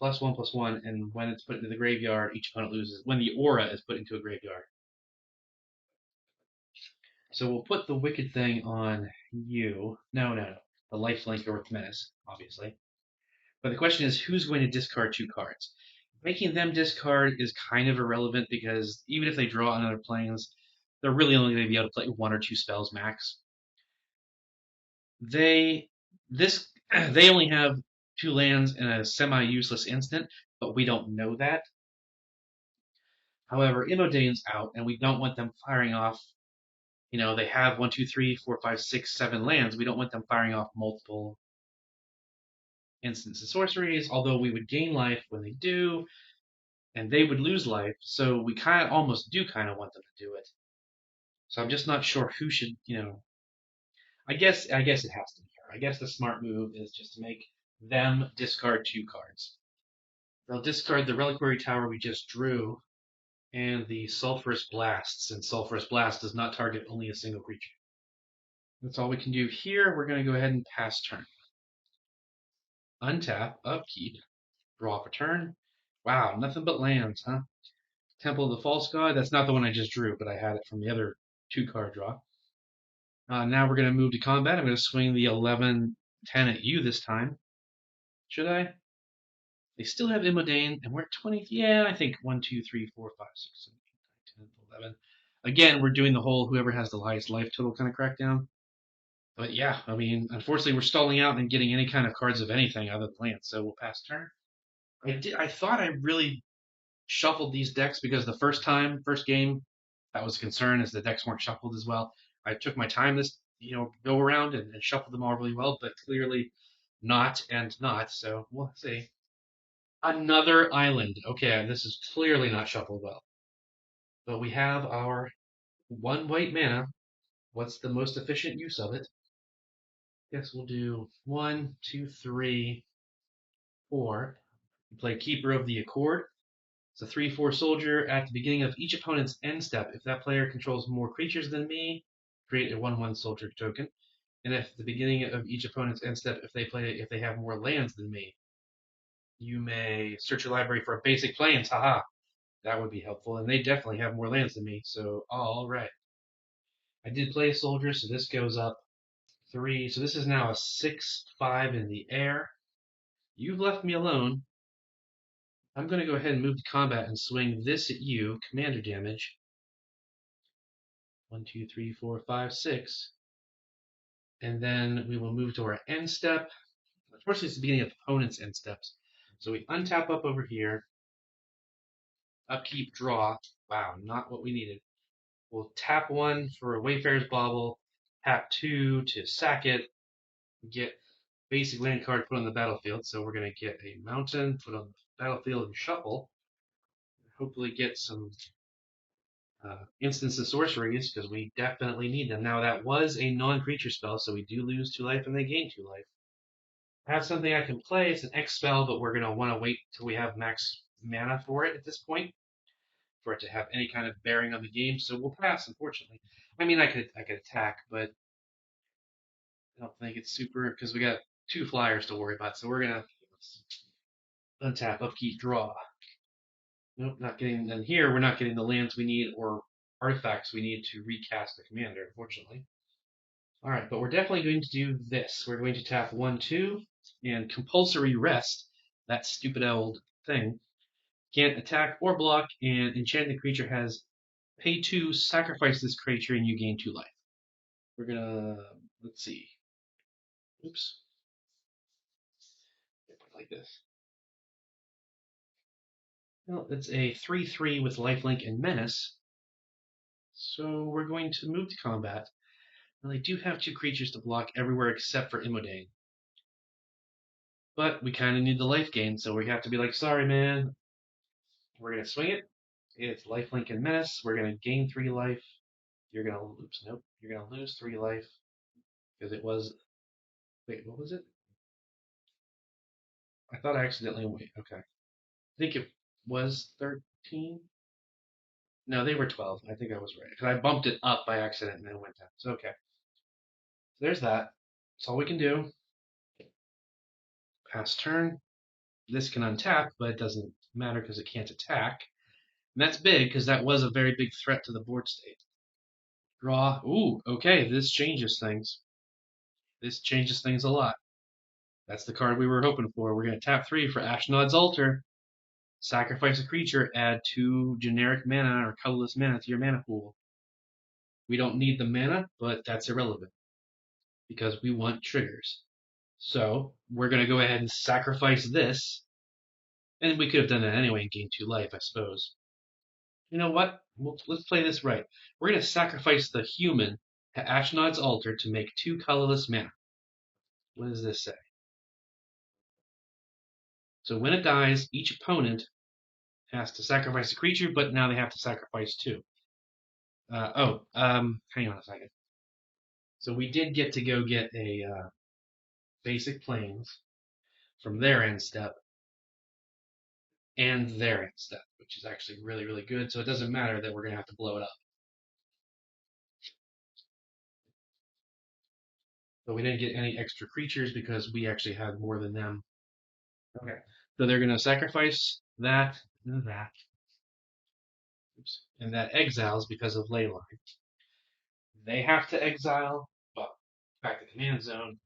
Speaker 1: +1/+1, and when it's put into the graveyard, each opponent loses. When the aura is put into a graveyard. So we'll put the Wicked thing on you. No. The lifelinker with menace, obviously. But the question is, who's going to discard 2 cards? Making them discard is kind of irrelevant because even if they draw on other planes, they're really only going to be able to play 1 or 2 spells max. They only have 2 lands and a semi-useless instant, but we don't know that. However, Imodane's out, and we don't want them firing off. They have 1, 2, 3, 4, 5, 6, 7 lands. We don't want them firing off multiple instants and sorceries, although we would gain life when they do, and they would lose life, so we almost do want them to do it. So I'm just not sure who should, I guess it has to be her. I guess the smart move is just to make them discard 2 cards. They'll discard the Reliquary Tower we just drew, and the Sulphurous Blast, since Sulphurous Blast does not target only a single creature. That's all we can do here. We're going to go ahead and pass turn. Untap, upkeep, draw for turn. Wow, nothing but lands, huh? Temple of the False God, that's not the one I just drew, but I had it from the other 2-card draw. Now we're going to move to combat. I'm going to swing the 11-10 at you this time. Should I? They still have Imodane, and we're at 20. Yeah, I think 1, 2, 3, 4, 5, 6, 7, 8, 9, 10, 11. Again, we're doing the whole whoever has the highest life total kind of crackdown. But yeah, unfortunately, we're stalling out and getting any kind of cards of anything other than lands, so we'll pass turn. I thought I really shuffled these decks because the first game, that was a concern, is the decks weren't shuffled as well. I took my time this go around and shuffled them all really well, but clearly not and not. So we'll see. Another island. Okay, this is clearly not shuffled well. But we have our 1 white mana. What's the most efficient use of it? Guess we'll do 1, 2, 3, 4. We play Keeper of the Accord. It's a 3/4 soldier. At the beginning of each opponent's end step, if that player controls more creatures than me, create a 1/1 soldier token. And if at the beginning of each opponent's end step, if they have more lands than me, you may search your library for a basic plains. Haha, that would be helpful. And they definitely have more lands than me. So all right, I did play a soldier, so this goes up 3. So this is now a 6/5 in the air. You've left me alone. I'm going to go ahead and move to combat and swing this at you, commander damage. 1, 2, 3, 4, 5, 6. And then we will move to our end step. Unfortunately, it's the beginning of the opponent's end steps. So we untap up over here. Upkeep, draw. Wow, not what we needed. We'll tap 1 for a Wayfarer's Bauble. Tap 2 to sack it. Get basic land card put on the battlefield. So we're going to get a mountain, put on the battlefield, and shuffle. Hopefully get some instants of sorceries, because we definitely need them. Now, that was a non-creature spell, so we do lose 2 life and they gain 2 life. I have something I can play. It's an X spell, but we're going to want to wait till we have max mana for it at this point, for it to have any kind of bearing on the game, so we'll pass, unfortunately. I could attack, but I don't think it's super, because we got 2 flyers to worry about, so we're going to untap, upkeep, draw. Nope, not getting. And here we're not getting the lands we need or artifacts we need to recast the commander, unfortunately. All right, but we're definitely going to do this. We're going to tap 1/2 and compulsory rest. That stupid old thing. Can't attack or block, and enchanted creature has pay 2, sacrifice this creature, and you gain 2 life. We're gonna let's see. Oops. Like this. Well, it's a 3/3 with lifelink and menace. So we're going to move to combat. Now they do have 2 creatures to block everywhere except for Imodane. But we kind of need the life gain, so we have to be like, sorry, man. We're going to swing it. It's lifelink and menace. We're going to gain 3 life. You're going to lose. Nope. You're going to lose 3 life. Because it was. Wait, what was it? I thought I accidentally. Wait, okay. I think it was 13. No, they were 12. I think I was right. Because I bumped it up by accident and then it went down. So, okay. So there's that. That's all we can do. Pass turn. This can untap, but it doesn't matter because it can't attack. And that's big because that was a very big threat to the board state. Draw. Ooh, okay, this changes things. This changes things a lot. That's the card we were hoping for. We're going to tap 3 for Ashnod's Altar. Sacrifice a creature, add 2 generic mana or colorless mana to your mana pool. We don't need the mana, but that's irrelevant because we want triggers. So we're going to go ahead and sacrifice this. And we could have done that anyway and gained 2 life, I suppose. You know what? Let's play this right. We're going to sacrifice the human to Ashnod's Altar to make 2 colorless mana. What does this say? So when it dies, each opponent has to sacrifice a creature, but now they have to sacrifice 2. Hang on a second. So we did get to go get a basic plains from their end step and their end step, which is actually really, really good. So it doesn't matter that we're going to have to blow it up. But we didn't get any extra creatures because we actually had more than them. Okay. So they're going to sacrifice that and that. Oops. And that exiles because of Leyline. They have to exile, well, back to command zone.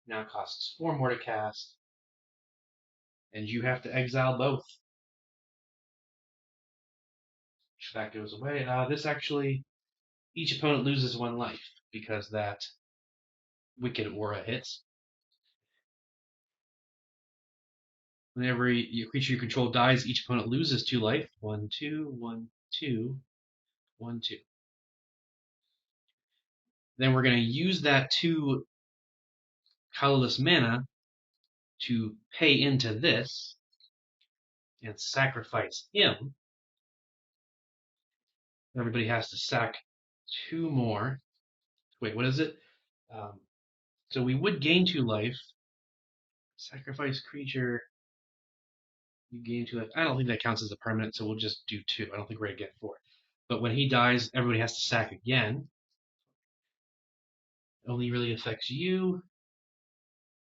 Speaker 1: Now costs 4 more to cast. And you have to exile both. That goes away. This actually, each opponent loses 1 life because that Wicked Aura hits. Whenever your creature you control dies, each opponent loses 2 life. 1, 2, 1, 2, 1, 2. Then we're going to use that 2 colorless mana to pay into this and sacrifice him. Everybody has to sack 2 more. Wait, what is it? So we would gain 2 life. Sacrifice creature. You gain 2 life. I don't think that counts as a permanent, so we'll just do 2. I don't think we're going to get 4. But when he dies, everybody has to sack again. Only really affects you.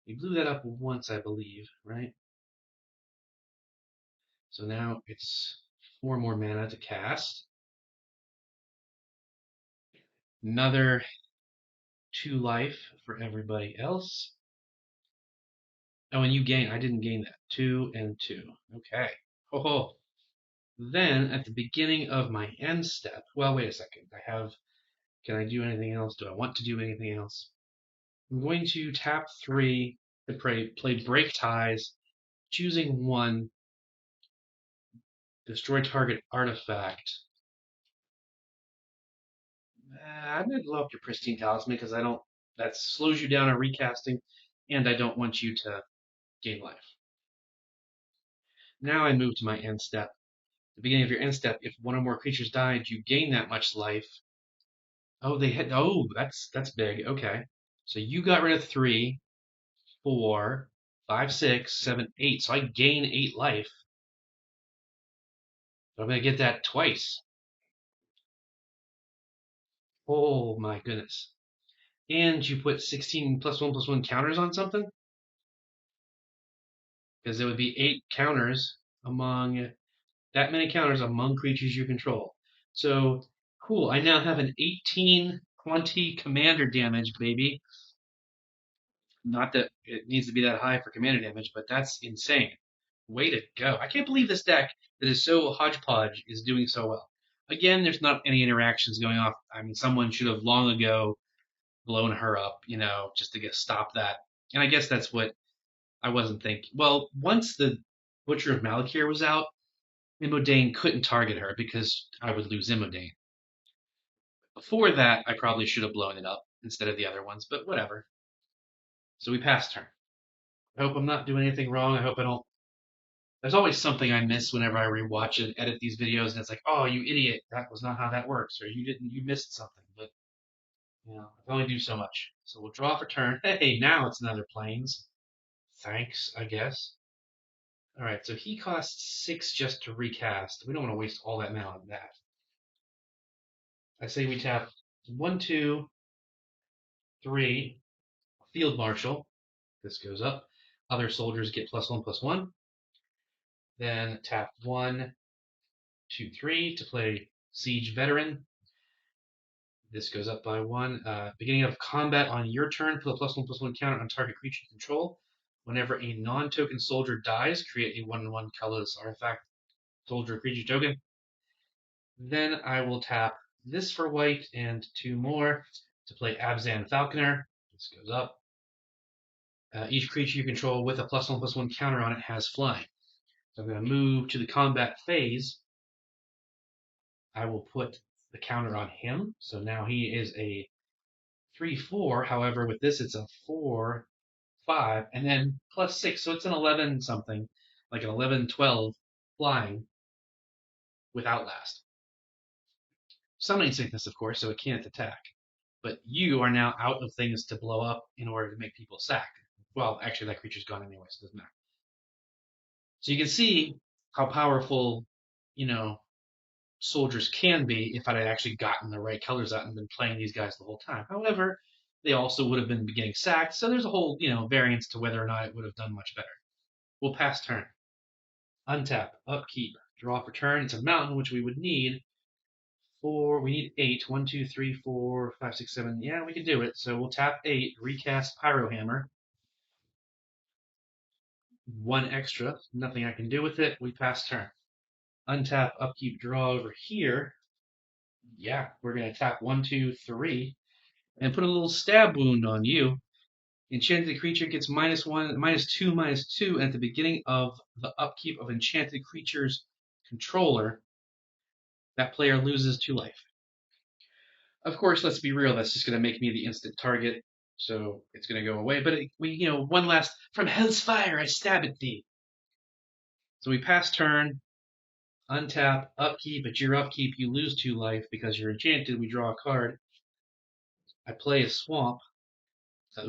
Speaker 1: We blew that up once, I believe, right? So now it's 4 more mana to cast. Another 2 life for everybody else. Oh, and you gain. I didn't gain that. 2 and 2. Okay. Oh. Then at the beginning of my end step. Well, wait a second. Can I do anything else? Do I want to do anything else? I'm going to tap 3 to play Break Ties, choosing 1. Destroy target artifact. I'm going to blow up your Pristine Talisman because that slows you down on recasting, and I don't want you to gain life. Now I move to my end step. At the beginning of your end step, if 1 or more creatures died, you gain that much life. Oh, that's big. Okay. So you got rid of 3, 4, 5, 6, 7, 8. So I gain 8 life. But I'm going to get that twice. Oh my goodness. And you put 16 +1/+1 counters on something? Because there would be 8 counters among That many counters among creatures you control. So, cool. I now have an 18-20 commander damage, baby. Not that it needs to be that high for commander damage, but that's insane. Way to go. I can't believe this deck that is so hodgepodge is doing so well. Again, there's not any interactions going off. I mean, someone should have long ago blown her up, just to stop that. And I guess that's what I wasn't thinking. Well, once the Butcher of Malakir was out, Imodane couldn't target her because I would lose Imodane. Before that, I probably should have blown it up instead of the other ones, but whatever. So we passed turn. I hope I'm not doing anything wrong. I hope I don't. There's always something I miss whenever I rewatch and edit these videos, and it's like, oh, you idiot, that was not how that works, or you missed something. But I can only do so much. So we'll draw for turn. Hey, now it's another planes. Thanks, I guess. All right, so he costs 6 just to recast. We don't want to waste all that mana on that. I say we tap 1, 2, 3, Field Marshal. This goes up. Other soldiers get +1/+1. Then tap 1, 2, 3 to play Siege Veteran. This goes up by 1. Beginning of combat on your turn, put a +1/+1 counter on target creature you control. Whenever a non-token soldier dies, create a 1/1 colorless artifact soldier creature token. Then I will tap this for white and 2 more to play Abzan Falconer. This goes up. Each creature you control with a +1/+1 counter on it has flying. So I'm going to move to the combat phase. I will put the counter on him. So now he is a 3/4. However, with this, it's a 4/5, and then +6. So it's an 11 something, like an 11/12 flying with Outlast. Summoning Sickness, of course, so it can't attack. But you are now out of things to blow up in order to make people sack. Well, actually, that creature's gone anyway, so it doesn't matter. So you can see how powerful, soldiers can be if I had actually gotten the right colors out and been playing these guys the whole time. However, they also would have been getting sacked, so there's a whole, variance to whether or not it would have done much better. We'll pass turn. Untap, upkeep, draw for turn. It's a mountain, which we would need we need 8. 1, 2, 3, 4, 5, 6, 7. Yeah, we can do it. So we'll tap 8, recast Pyro Hammer. 1 extra, nothing I can do with it. We pass turn. Untap, upkeep, draw over here. Yeah, we're going to tap 1, 2, 3, and put a little stab wound on you. Enchanted creature gets -1, -2, -2, and at the beginning of the upkeep of enchanted creature's controller, that player loses 2 life. Of course, let's be real, that's just going to make me the instant target, so it's going to go away. But one last, from hell's fire, I stab at thee. So we pass turn, untap, upkeep. At your upkeep, you lose 2 life because you're enchanted. We draw a card. I play a swamp.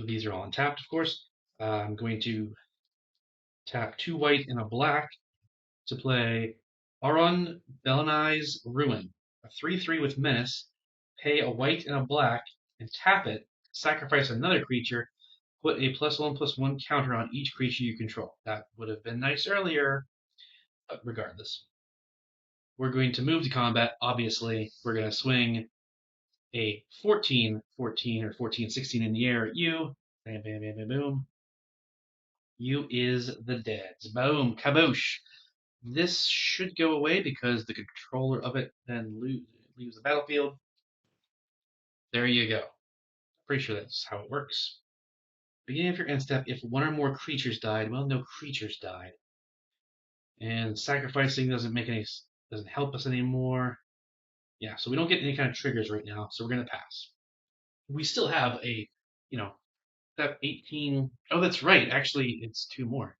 Speaker 1: These are all untapped, of course. I'm going to tap 2 white and a black to play Aron Belenai's Ruin, a 3/3 with Menace. Pay a white and a black and tap it. Sacrifice another creature. Put a +1/+1 counter on each creature you control. That would have been nice earlier, but regardless. We're going to move to combat. Obviously, we're going to swing a 14/14 or 14/16 in the air at you. Bam, bam, bam, bam, boom. You is the deads. Boom, kaboosh. This should go away because the controller of it then leaves the battlefield. There you go. Pretty sure that's how it works. Beginning of your end step, if 1 or more creatures died, well, no creatures died. And sacrificing doesn't help us anymore. Yeah, so we don't get any kind of triggers right now, so we're going to pass. We still have a, that 18. Oh, that's right. Actually, it's 2 more.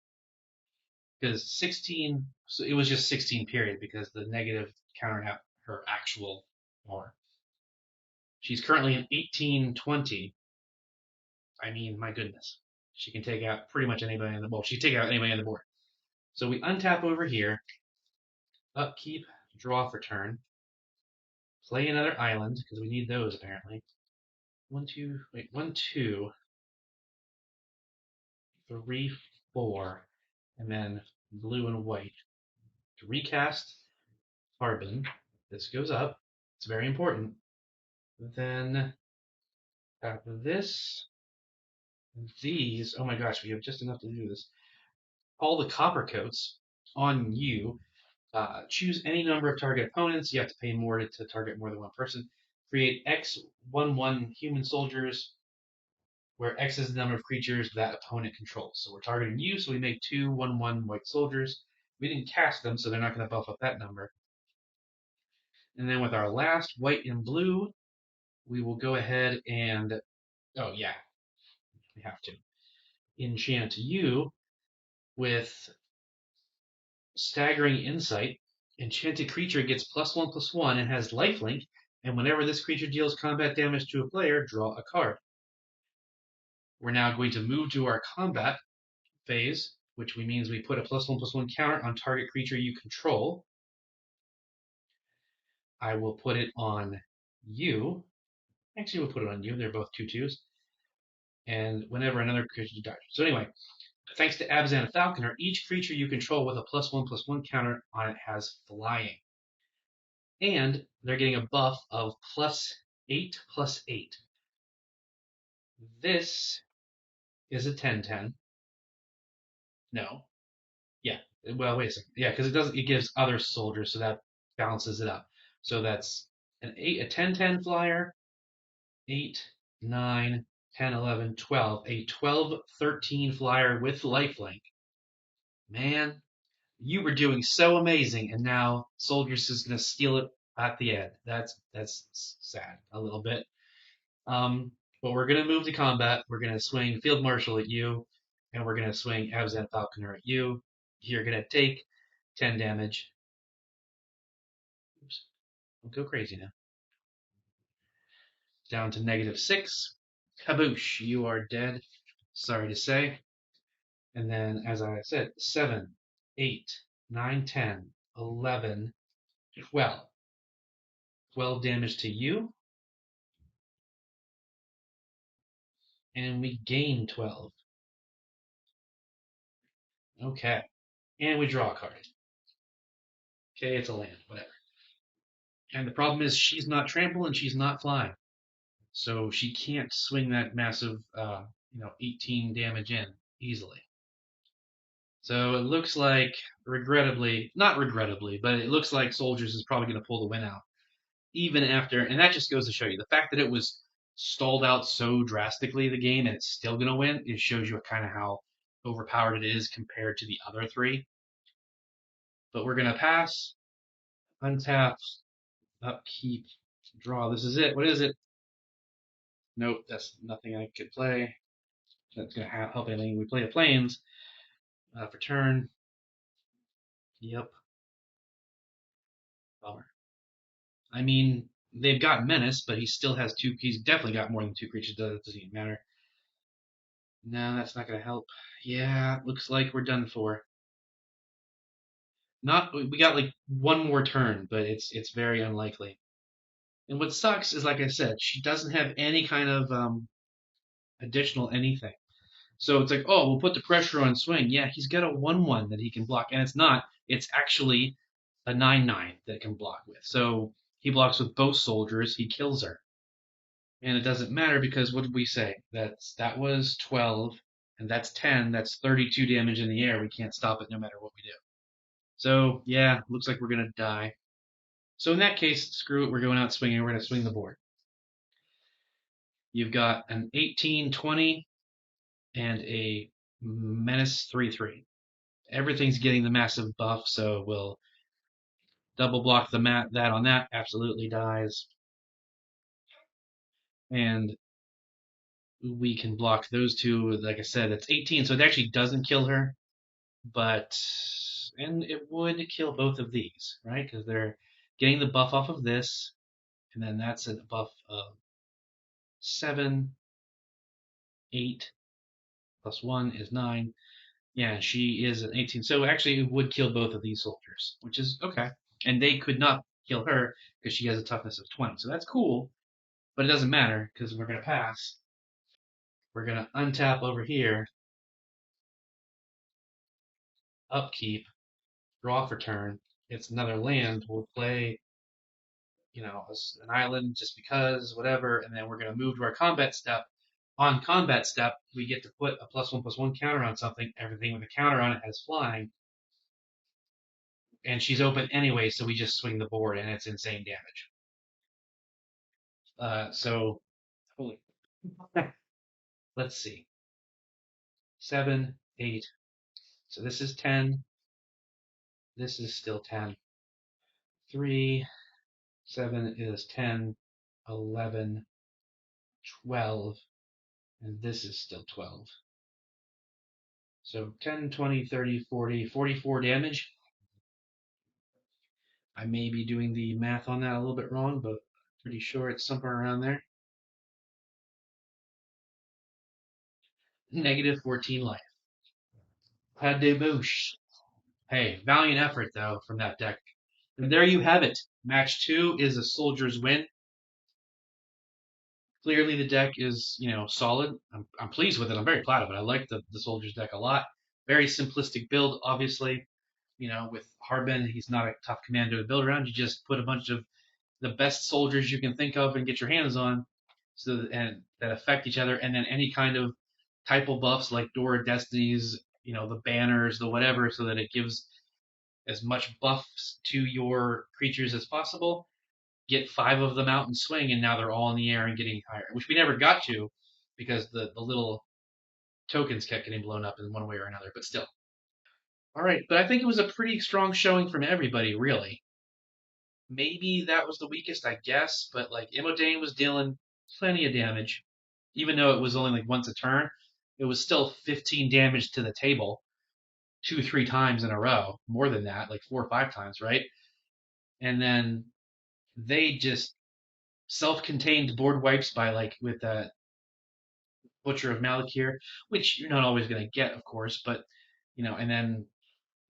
Speaker 1: Because 16, so it was just 16 period because the negative countered out her actual more. She's currently an 18/20. I mean, my goodness. She can take out pretty much anybody on the board. She can take out anybody on the board. So we untap over here, upkeep, draw for turn, play another island, because we need those apparently. 1, 2, 3, 4, and then blue and white. To recast, carbon. This goes up. It's very important. Then after this, these, oh my gosh, we have just enough to do this. All the copper coats on you. Choose any number of target opponents. You have to pay more to target more than one person. Create X11 human soldiers, where X is the number of creatures that opponent controls. So we're targeting you, so we make 2/1/1 white soldiers. We didn't cast them, so they're not going to buff up that number. And then with our last white and blue, we will go ahead and, oh yeah, we have to enchant you with Staggering Insight. Enchanted creature gets +1/+1 and has lifelink, and whenever this creature deals combat damage to a player, draw a card. We're now going to move to our combat phase, which means we put a +1/+1 counter on target creature you control. I will put it on you. Actually, we'll put it on you. They're both 2/2s. And whenever another creature dies. So anyway, thanks to Abzan Falconer, each creature you control with a +1/+1 counter on it has flying. And they're getting a buff of +8/+8. This is a 10/10. No. Yeah. Well, wait a second. Yeah, because it gives other soldiers, so that balances it up. So that's a 10/10 flyer, 8, 9, 10, 11, 12. A 12/13 flyer with lifelink. Man, you were doing so amazing, and now Soldiers is gonna steal it at the end. That's sad a little bit. But we're gonna move to combat. We're gonna swing Field Marshal at you, and we're gonna swing Abzan Falconer at you. You're gonna take 10 damage. Oops, don't go crazy now. Down to -6. Kaboosh, you are dead. Sorry to say. And then, as I said, 7, 8, 9, 10, 11, 12. 12 damage to you. And we gain 12. Okay. And we draw a card. Okay, it's a land, whatever. And the problem is she's not trample and she's not flying. So she can't swing that massive, 18 damage in easily. So it looks like, not regrettably, but it looks like Soldiers is probably going to pull the win out. Even after, and that just goes to show you the fact that it was stalled out so drastically, the game, and it's still going to win, it shows you kind of how overpowered it is compared to the other three. But we're going to pass, untap, upkeep, draw. This is it. What is it? Nope, that's nothing I could play. That's going to help anything. We play the planes for turn. Yep. Bummer. I mean, they've got Menace, but he still has two. He's definitely got more than two creatures. Doesn't even matter. No, that's not going to help. Yeah, looks like we're done for. Not we got like one more turn, but it's very unlikely. And what sucks is, like I said, she doesn't have any kind of additional anything. So it's like, oh, we'll put the pressure on swing. Yeah, he's got a 1/1 that he can block, and it's not. It's actually a 9/9 that can block with. So he blocks with both soldiers. He kills her, and it doesn't matter because what did we say? That was 12, and that's 10. That's 32 damage in the air. We can't stop it no matter what we do. So yeah, looks like we're gonna die. So in that case, screw it. We're going out swinging. We're gonna swing the board. You've got an 18/20 and a menace 3/3. Everything's getting the massive buff, so we'll double block that on that. Absolutely dies. And we can block those two. Like I said, it's 18, so it actually doesn't kill her. And it would kill both of these, right? Because they're getting the buff off of this, and then that's a buff of 7, 8, +1 is 9. Yeah, she is an 18. So actually, it would kill both of these soldiers, which is okay. And they could not kill her because she has a toughness of 20. So that's cool, but it doesn't matter because we're going to pass. We're going to untap over here, upkeep, draw for turn. it's another land, we'll play, an island just because, whatever, and then we're going to move to our combat step. On combat step, we get to put a +1/+1 counter on something. Everything with a counter on it has flying, and she's open anyway, so we just swing the board, and it's insane damage. So, holy, let's see, 7, 8. So this is 10. This is still 10. 3, 7 is 10, 11, 12, and this is still 12. So 10, 20, 30, 40, 44 damage. I may be doing the math on that a little bit wrong, but pretty sure it's somewhere around there. Negative 14 life. Pas de bouche. Hey, valiant effort, though, from that deck. And there you have it. Match 2 is a soldier's win. Clearly, the deck is, solid. I'm pleased with it. I'm very proud of it. I like the soldier's deck a lot. Very simplistic build, obviously. With Harbin, he's not a tough commander to build around. You just put a bunch of the best soldiers you can think of and get your hands on, and that affect each other, and then any kind of typal buffs like Door of Destinies, the banners, the whatever, so that it gives as much buffs to your creatures as possible. Get 5 of them out and swing, and now they're all in the air and getting higher, which we never got to because the little tokens kept getting blown up in one way or another, but still. All right, but I think it was a pretty strong showing from everybody, really. Maybe that was the weakest, I guess, but like Imodane was dealing plenty of damage, even though it was only like once a turn. It was still 15 damage to the table, 2, 3 times in a row, more than that, like 4 or 5 times, right? And then they just self-contained board wipes by like with Butcher of Malakir, which you're not always going to get, of course, but and then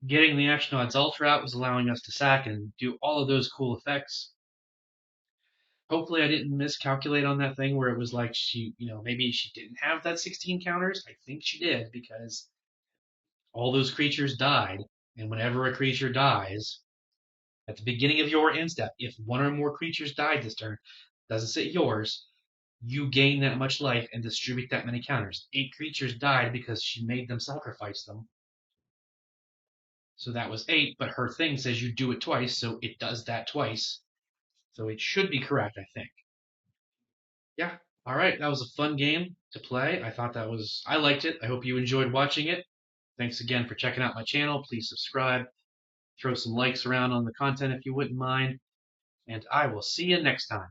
Speaker 1: getting the action odds ultra out was allowing us to sack and do all of those cool effects. Hopefully, I didn't miscalculate on that thing where it was like she, maybe she didn't have that 16 counters. I think she did because all those creatures died, and whenever a creature dies, at the beginning of your end step, if one or more creatures died this turn, doesn't say yours, you gain that much life and distribute that many counters. 8 creatures died because she made them sacrifice them. So that was 8, but her thing says you do it twice, so it does that twice. So it should be correct, I think. Yeah. All right. That was a fun game to play. I liked it. I hope you enjoyed watching it. Thanks again for checking out my channel. Please subscribe, throw some likes around on the content if you wouldn't mind, and I will see you next time.